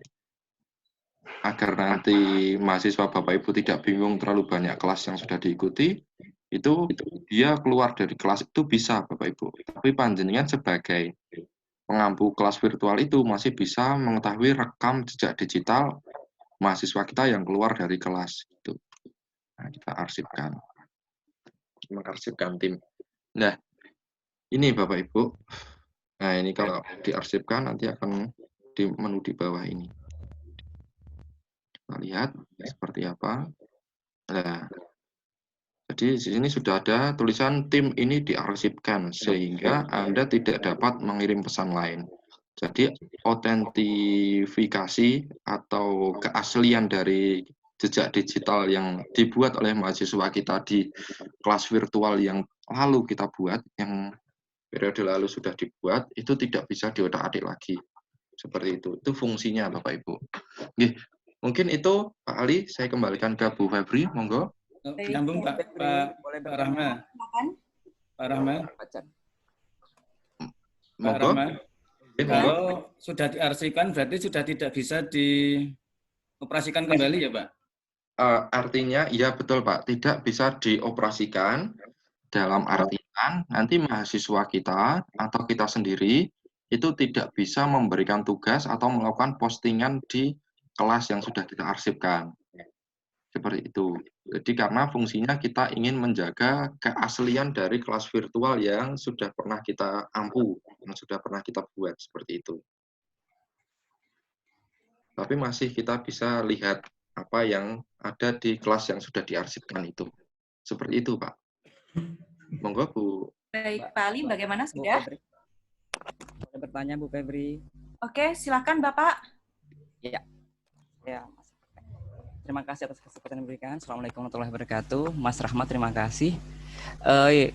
agar nanti mahasiswa Bapak Ibu tidak bingung terlalu banyak kelas yang sudah diikuti, itu dia keluar dari kelas itu bisa Bapak Ibu. Tapi panjenengan sebagai pengampu kelas virtual itu masih bisa mengetahui rekam jejak digital mahasiswa kita yang keluar dari kelas. Itu. Nah, kita arsipkan. Mengarsipkan tim. Nah, ini Bapak Ibu. Nah, ini kalau diarsipkan nanti akan di menu di bawah ini. Kita lihat seperti apa. Nah, jadi di sini sudah ada tulisan tim ini diarsipkan sehingga Anda tidak dapat mengirim pesan lain. Jadi autentifikasi atau keaslian dari jejak digital yang dibuat oleh mahasiswa kita di kelas virtual yang lalu kita buat, yang periode lalu sudah dibuat, itu tidak bisa diotak-atik lagi. Seperti itu. Itu fungsinya Bapak Ibu. Oke. Mungkin itu Pak Ali, saya kembalikan ke Bu Febri, monggo. Nyambung Pak Rahma. Pak Rahma. Pak Rahma. Kalau sudah diarsipkan berarti sudah tidak bisa dioperasikan kembali ya Pak? Artinya, iya betul Pak, tidak bisa dioperasikan dalam artian nanti mahasiswa kita atau kita sendiri itu tidak bisa memberikan tugas atau melakukan postingan di kelas yang sudah kita arsipkan. Seperti itu. Jadi karena fungsinya kita ingin menjaga keaslian dari kelas virtual yang sudah pernah kita ampu, yang sudah pernah kita buat, seperti itu. Tapi masih kita bisa lihat apa yang ada di kelas yang sudah diarsipkan itu. Seperti itu, Pak. Monggo, Bu. Baik, Pak Ali, bagaimana sudah? Boleh bertanya, Bu Febri? Oke, silakan Bapak. Iya. Ya. Terima kasih atas kesempatan yang diberikan. Assalamualaikum warahmatullahi wabarakatuh. Mas Rahmat, terima kasih.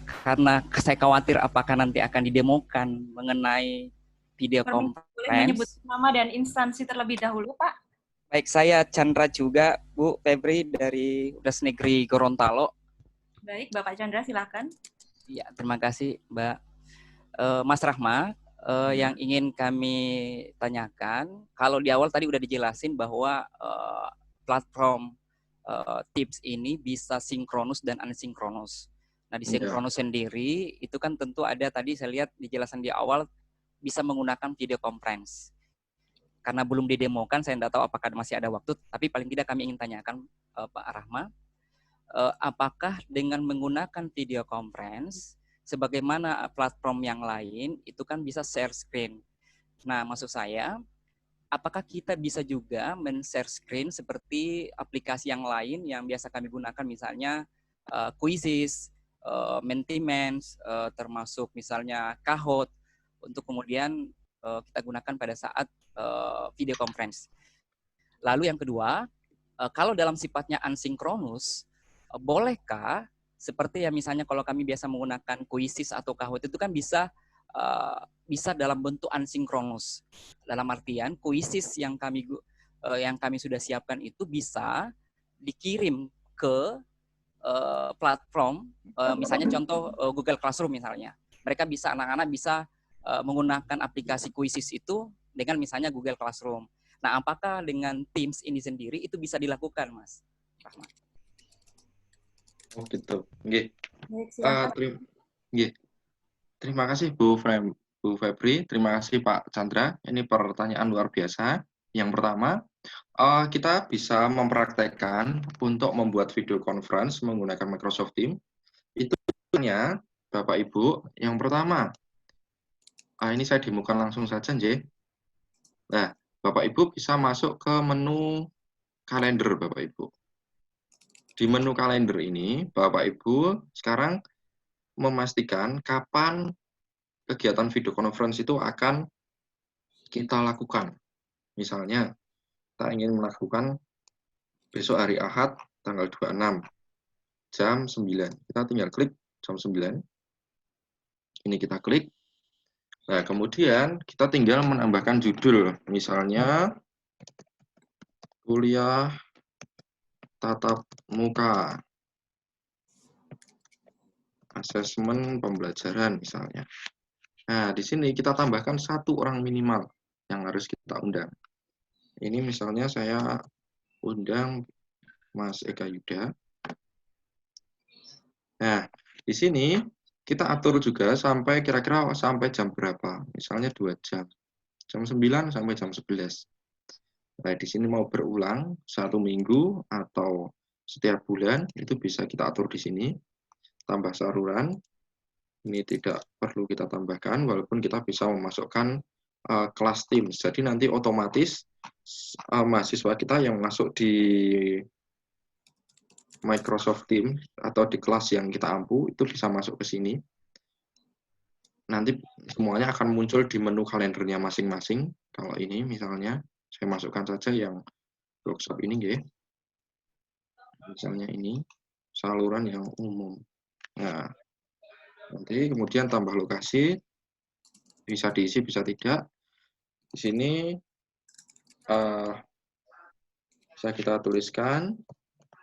Karena saya khawatir apakah nanti akan didemokan mengenai video conference. Boleh menyebut nama dan instansi terlebih dahulu, Pak? Baik, saya Chandra juga, Bu Febri dari Universitas Negeri Gorontalo. Baik, Bapak Chandra, silakan. Ya, terima kasih, Mbak. Mas Rahmat, yang ingin kami tanyakan, kalau di awal tadi udah dijelasin bahwa platform Teams ini bisa sinkronus dan asinkronus. Nah, di sinkronus sendiri itu kan tentu ada tadi saya lihat dijelasan di awal bisa menggunakan video conference. Karena belum didemokan, saya tidak tahu apakah masih ada waktu, tapi paling tidak kami ingin tanyakan Pak Rahma, apakah dengan menggunakan video conference, sebagaimana platform yang lain, itu kan bisa share screen. Nah, maksud saya, apakah kita bisa juga men-share screen seperti aplikasi yang lain yang biasa kami gunakan, misalnya Quizzes, Mentimeter, termasuk misalnya Kahoot, untuk kemudian kita gunakan pada saat video conference. Lalu yang kedua, kalau dalam sifatnya asinkronus, bolehkah seperti ya misalnya kalau kami biasa menggunakan Quizzes atau Kahoot itu kan bisa dalam bentuk asinkronus. Dalam artian Quizzes yang kami sudah siapkan itu bisa dikirim ke platform, misalnya contoh Google Classroom misalnya. Anak-anak bisa menggunakan aplikasi Quizzes itu dengan misalnya Google Classroom. Nah, apakah dengan Teams ini sendiri itu bisa dilakukan, Mas Rahmat? Oh gitu. Nggih. Terima kasih Bu Febri, terima kasih Pak Chandra. Ini pertanyaan luar biasa. Yang pertama, kita bisa mempraktekkan untuk membuat video conference menggunakan Microsoft Teams. Itu hanya Bapak Ibu. Yang pertama, ini saya demokan langsung saja, Nje. Nah, Bapak Ibu bisa masuk ke menu kalender, Bapak Ibu. Di menu kalender ini, Bapak Ibu sekarang memastikan kapan kegiatan video conference itu akan kita lakukan. Misalnya, kita ingin melakukan besok hari Ahad, tanggal 26, jam 9. Kita tinggal klik jam 9. Ini kita klik. Nah, kemudian kita tinggal menambahkan judul. Misalnya, kuliah tatap muka. Asesmen pembelajaran misalnya. Nah, di sini kita tambahkan 1 orang minimal yang harus kita undang. Ini misalnya saya undang Mas Eka Yuda. Nah, di sini kita atur juga sampai kira-kira sampai jam berapa. Misalnya 2 jam. Jam 9 sampai jam 11. Nah, di sini mau berulang 1 minggu atau setiap bulan, itu bisa kita atur di sini. Tambah saluran, ini tidak perlu kita tambahkan, walaupun kita bisa memasukkan kelas Teams. Jadi nanti otomatis mahasiswa kita yang masuk di Microsoft Teams atau di kelas yang kita ampu, itu bisa masuk ke sini. Nanti semuanya akan muncul di menu kalendernya masing-masing. Kalau ini misalnya, saya masukkan saja yang workshop ini, ya. Misalnya ini, saluran yang umum. Nah, nanti kemudian tambah lokasi, bisa diisi, bisa tidak. Di sini bisa kita tuliskan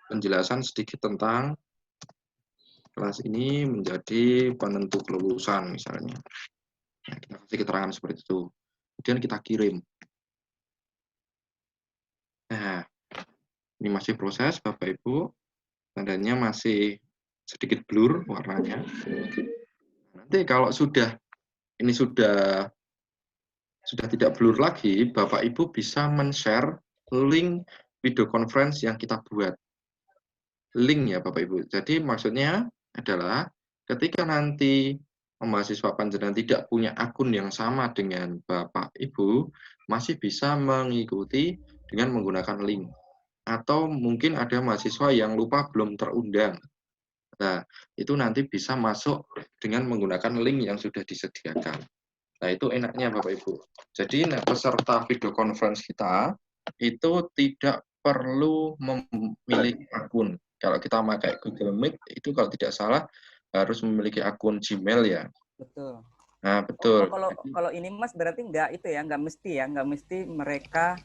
penjelasan sedikit tentang kelas ini menjadi penentu kelulusan, misalnya. Nah, kita kasih keterangan seperti itu. Kemudian kita kirim. Nah, ini masih proses, Bapak Ibu. Tandanya masih sedikit blur warnanya. Nanti kalau ini sudah tidak blur lagi, Bapak Ibu bisa men-share link video conference yang kita buat. Link ya Bapak Ibu. Jadi maksudnya adalah ketika nanti mahasiswa panjenengan tidak punya akun yang sama dengan Bapak Ibu, masih bisa mengikuti dengan menggunakan link. Atau mungkin ada mahasiswa yang lupa belum terundang. Nah, itu nanti bisa masuk dengan menggunakan link yang sudah disediakan. Nah, itu enaknya Bapak Ibu. Jadi peserta video conference kita itu tidak perlu memiliki akun. Kalau kita pakai Google Meet, itu kalau tidak salah harus memiliki akun Gmail ya. Betul. Nah, betul. Kalau ini Mas berarti nggak mesti mereka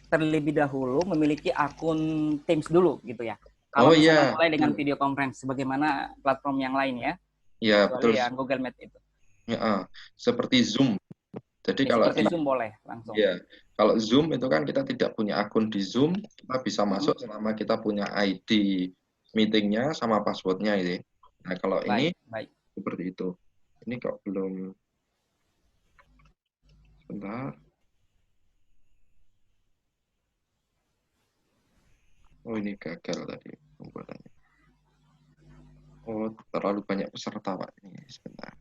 terlebih dahulu memiliki akun Teams dulu gitu ya. Kalau misalnya mulai dengan video conference, sebagaimana platform yang lain ya. Iya, betul. Ya, Google Meet itu. Ya, seperti Zoom. Jadi kalau seperti Zoom boleh langsung. Ya, kalau Zoom itu kan kita tidak punya akun di Zoom, kita bisa masuk selama kita punya ID meetingnya sama passwordnya ini. Nah, kalau ini seperti itu. Ini kok belum. Sebentar. Oh, ini gagal tadi pembuatannya. Oh, terlalu banyak peserta, Pak. Ini sebentar.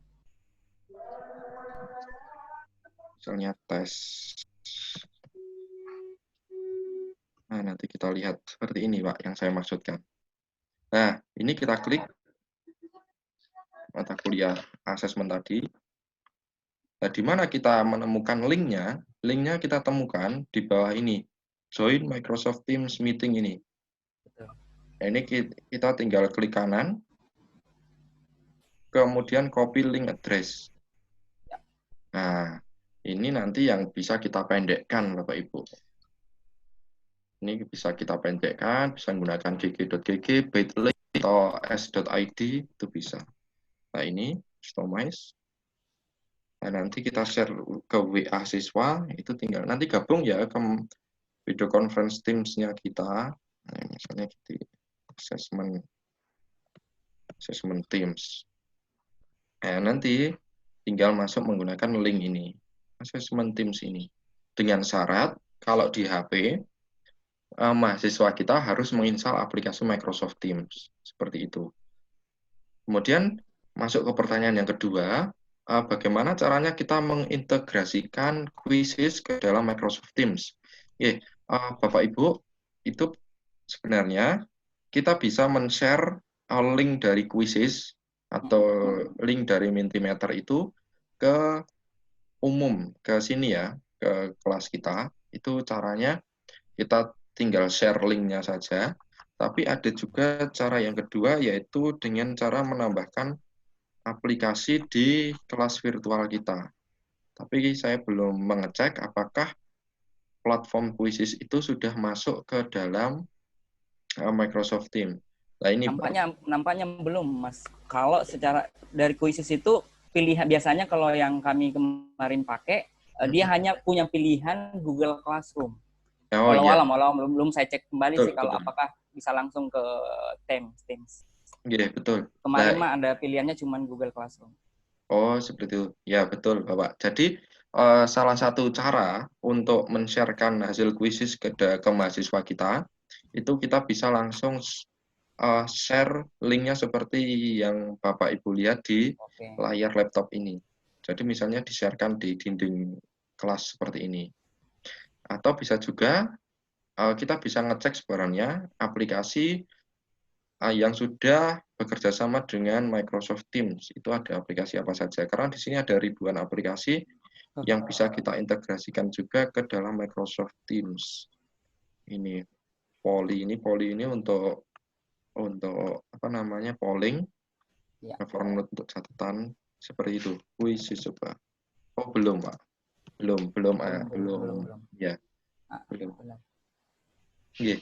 Misalnya tes. Nah, nanti kita lihat seperti ini, Pak, yang saya maksudkan. Nah, ini kita klik mata kuliah asesmen tadi. Nah, di mana kita menemukan linknya? Linknya kita temukan di bawah ini. Join Microsoft Teams Meeting ini. Nah, ini kita tinggal klik kanan, kemudian copy link address. Nah, ini nanti yang bisa kita pendekkan, Bapak Ibu. Ini bisa kita pendekkan, bisa menggunakan gg.gg, bit.ly, atau s.id, itu bisa. Nah, ini customize. Nah, nanti kita share ke WA siswa, itu tinggal nanti gabung ya ke video conference Teams-nya kita. Nah, misalnya di assessment Teams. Nah, nanti tinggal masuk menggunakan link ini, assessment Teams ini. Dengan syarat, kalau di HP, mahasiswa kita harus menginstal aplikasi Microsoft Teams. Seperti itu. Kemudian, masuk ke pertanyaan yang kedua, bagaimana caranya kita mengintegrasikan quizzes ke dalam Microsoft Teams. Bapak Ibu, itu sebenarnya kita bisa men-share link dari quizzes atau link dari Mentimeter itu ke umum, ke sini ya, ke kelas kita. Itu caranya kita tinggal share linknya saja. Tapi ada juga cara yang kedua, yaitu dengan cara menambahkan aplikasi di kelas virtual kita. Tapi saya belum mengecek apakah platform quizzes itu sudah masuk ke dalam Microsoft Teams. Nah, ini nampaknya belum, Mas. Kalau secara dari quizzes itu pilihan biasanya kalau yang kami kemarin pakai dia hanya punya pilihan Google Classroom. Belum saya cek kembali sih kalau apakah bisa langsung ke Teams. Iya, betul. Kemarin mah ada pilihannya cuma Google Classroom. Oh, seperti itu. Ya, betul, Bapak. Jadi, salah satu cara untuk men-sharekan hasil kuisis ke mahasiswa kita, itu kita bisa langsung share linknya seperti yang Bapak Ibu lihat di layar laptop ini. Jadi, misalnya di-sharekan di dinding kelas seperti ini. Atau bisa juga, kita bisa ngecek sebenarnya aplikasi yang sudah bekerja sama dengan Microsoft Teams. Itu ada aplikasi apa saja. Karena di sini ada ribuan aplikasi yang bisa kita integrasikan juga ke dalam Microsoft Teams. Ini Poly ini untuk apa namanya polling, Evernote untuk catatan seperti itu. Quizzes coba. Oh, belum, Pak. Belum. Ya. Belum. Iya.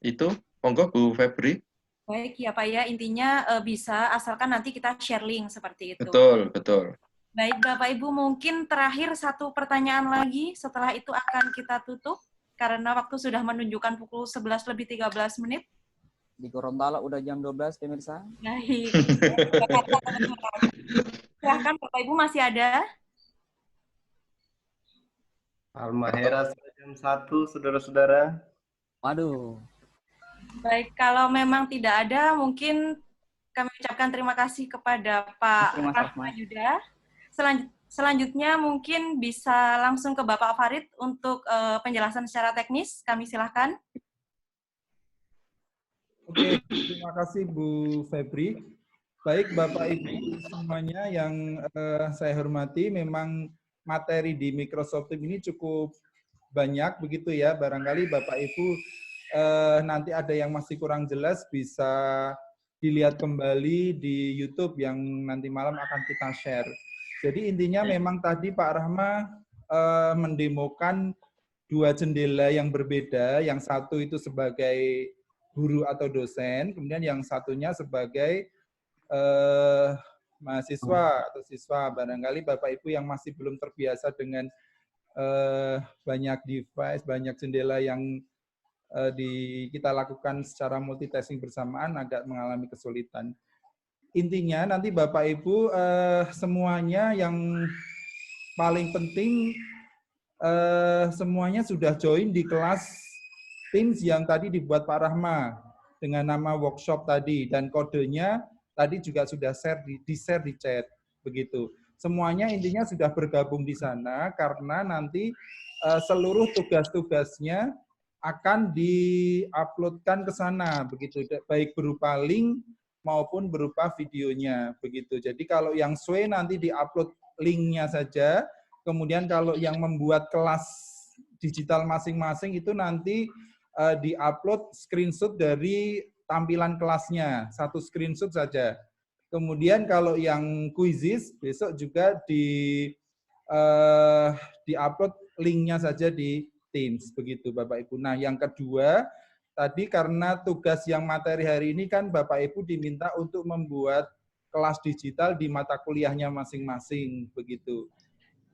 Itu monggo Bu Febri. Baik ya Pak ya, intinya bisa asalkan nanti kita share link seperti itu. Betul. Baik Bapak Ibu, mungkin terakhir satu pertanyaan lagi, setelah itu akan kita tutup karena waktu sudah menunjukkan pukul 11:13. Di Gorontalo udah jam 12 pemirsa. Baik. Silahkan Bapak Ibu, masih ada? Almahera jam 1, saudara-saudara. Waduh. Baik, kalau memang tidak ada, mungkin kami ucapkan terima kasih kepada Pak Rahma Yuda. Selanjutnya mungkin bisa langsung ke Bapak Farid untuk penjelasan secara teknis. Kami silakan. Oke, terima kasih Bu Febri. Baik Bapak Ibu semuanya yang saya hormati, memang materi di Microsoft Teams ini cukup banyak begitu ya. Barangkali Bapak Ibu nanti ada yang masih kurang jelas bisa dilihat kembali di YouTube yang nanti malam akan kita share. Jadi intinya memang tadi Pak Rahma mendemokan dua jendela yang berbeda, yang satu itu sebagai guru atau dosen, kemudian yang satunya sebagai mahasiswa atau siswa. Barangkali Bapak Ibu yang masih belum terbiasa dengan banyak device, banyak jendela yang kita lakukan secara multitasking bersamaan agak mengalami kesulitan. Intinya nanti Bapak Ibu semuanya yang paling penting semuanya sudah join di kelas Teams yang tadi dibuat Pak Rahma dengan nama workshop tadi, dan kodenya tadi juga sudah di-share di chat begitu. Semuanya intinya sudah bergabung di sana karena nanti seluruh tugas-tugasnya akan di-uploadkan ke sana begitu, baik berupa link maupun berupa videonya begitu. Jadi kalau yang SWE nanti di-upload linknya saja, kemudian kalau yang membuat kelas digital masing-masing itu nanti di-upload screenshot dari tampilan kelasnya, satu screenshot saja. Kemudian kalau yang quizzes besok juga di-upload linknya saja di Teams begitu Bapak Ibu. Nah, yang kedua tadi karena tugas yang materi hari ini kan Bapak Ibu diminta untuk membuat kelas digital di mata kuliahnya masing-masing begitu.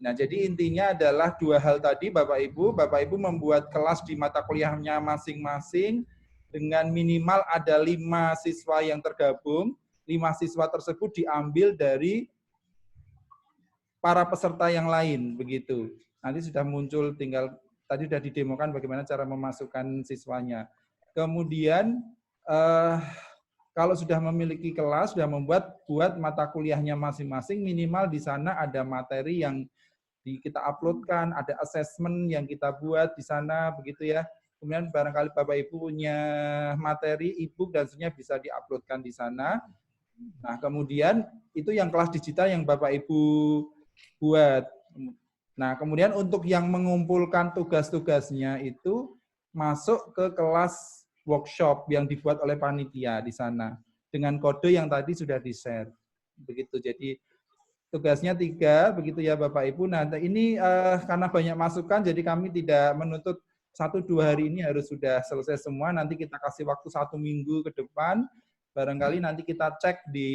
Nah, jadi intinya adalah dua hal tadi Bapak Ibu membuat kelas di mata kuliahnya masing-masing dengan minimal ada 5 siswa yang tergabung. 5 siswa tersebut diambil dari para peserta yang lain begitu. Nanti sudah muncul, tinggal tadi sudah didemokan bagaimana cara memasukkan siswanya. Kemudian kalau sudah memiliki kelas, sudah buat mata kuliahnya masing-masing, minimal di sana ada materi yang kita uploadkan, ada assessment yang kita buat di sana, begitu ya. Kemudian barangkali Bapak Ibu punya materi e-book dan sebagainya bisa diuploadkan di sana. Nah, kemudian itu yang kelas digital yang Bapak Ibu buat. Nah, kemudian untuk yang mengumpulkan tugas-tugasnya itu masuk ke kelas workshop yang dibuat oleh panitia di sana dengan kode yang tadi sudah di-share. Begitu. Jadi tugasnya 3, begitu ya Bapak Ibu. Nah, ini karena banyak masukan, jadi kami tidak menuntut 1-2 hari ini harus sudah selesai semua. Nanti kita kasih waktu 1 minggu ke depan. Barangkali nanti kita cek di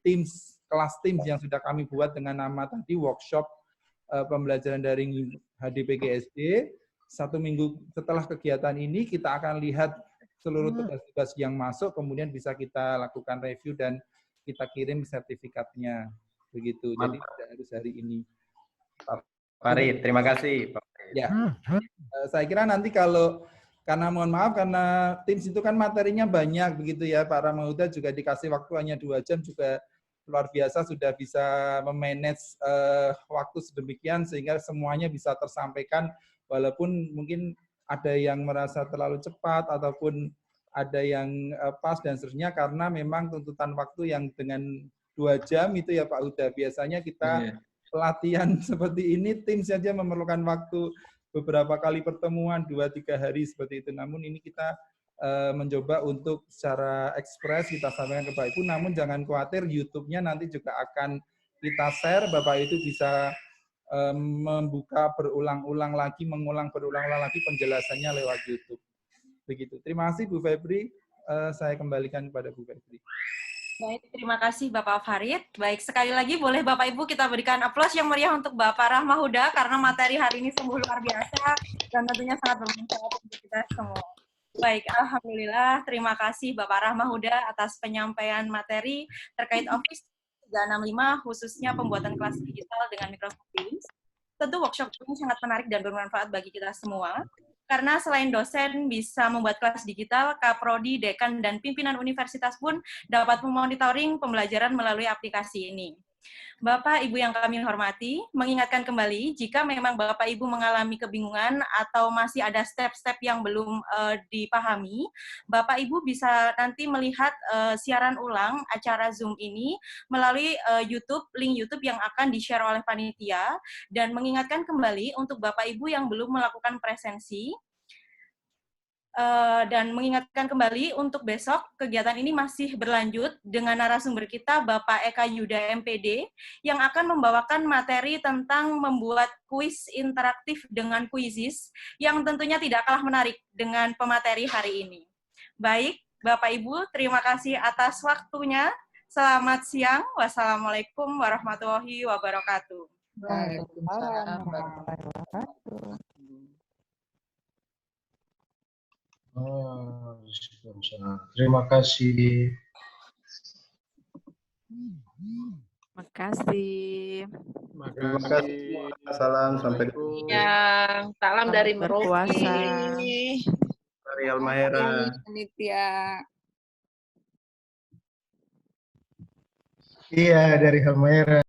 Teams, kelas Teams yang sudah kami buat dengan nama tadi workshop pembelajaran daring HDPGSD. 1 minggu setelah kegiatan ini kita akan lihat seluruh tugas-tugas yang masuk, kemudian bisa kita lakukan review dan kita kirim sertifikatnya. Begitu. Jadi tidak harus hari ini. Pak Farid, terima kasih. Ya. Saya kira nanti karena mohon maaf karena Teams itu kan materinya banyak begitu ya, Pak Rahmahuda juga dikasih waktu hanya 2 jam juga luar biasa, sudah bisa memanage waktu sedemikian sehingga semuanya bisa tersampaikan walaupun mungkin ada yang merasa terlalu cepat ataupun ada yang pas dan seterusnya karena memang tuntutan waktu yang dengan 2 jam itu ya Pak Huda. Biasanya kita pelatihan seperti ini tim saja memerlukan waktu beberapa kali pertemuan 2-3 hari seperti itu. Namun ini kita mencoba untuk secara ekspres kita sampaikan ke Bapak Ibu, namun jangan khawatir YouTube-nya nanti juga akan kita share, Bapak Ibu bisa membuka berulang-ulang lagi, mengulang berulang-ulang lagi penjelasannya lewat YouTube. Begitu. Terima kasih Bu Febri, saya kembalikan kepada Bu Febri. Baik, terima kasih Bapak Farid. Baik, sekali lagi boleh Bapak Ibu kita berikan aplaus yang meriah untuk Bapak Rahmahuda karena materi hari ini sungguh luar biasa dan tentunya sangat bermanfaat untuk kita semua. Baik, alhamdulillah. Terima kasih Bapak Rahmahuda atas penyampaian materi terkait Office 365 khususnya pembuatan kelas digital dengan Microsoft Teams. Tentu workshop ini sangat menarik dan bermanfaat bagi kita semua. Karena selain dosen bisa membuat kelas digital, Kaprodi, Dekan, dan pimpinan universitas pun dapat memonitoring pembelajaran melalui aplikasi ini. Bapak, Ibu yang kami hormati, mengingatkan kembali, jika memang Bapak, Ibu mengalami kebingungan atau masih ada step-step yang belum dipahami, Bapak, Ibu bisa nanti melihat siaran ulang acara Zoom ini melalui YouTube, link YouTube yang akan di-share oleh panitia, dan mengingatkan kembali untuk Bapak, Ibu yang belum melakukan presensi, Dan mengingatkan kembali untuk besok kegiatan ini masih berlanjut dengan narasumber kita Bapak Eka Yuda MPD yang akan membawakan materi tentang membuat kuis interaktif dengan Quizizz yang tentunya tidak kalah menarik dengan pemateri hari ini. Baik, Bapak Ibu, terima kasih atas waktunya. Selamat siang. Wassalamualaikum warahmatullahi wabarakatuh. Waalaikumsalam warahmatullahi wabarakatuh. Terima kasih. Makasih. Terima kasih. Salam sampai Yang salam dari Merauke. dari Halmahera. Panitia. Iya, dari Halmahera.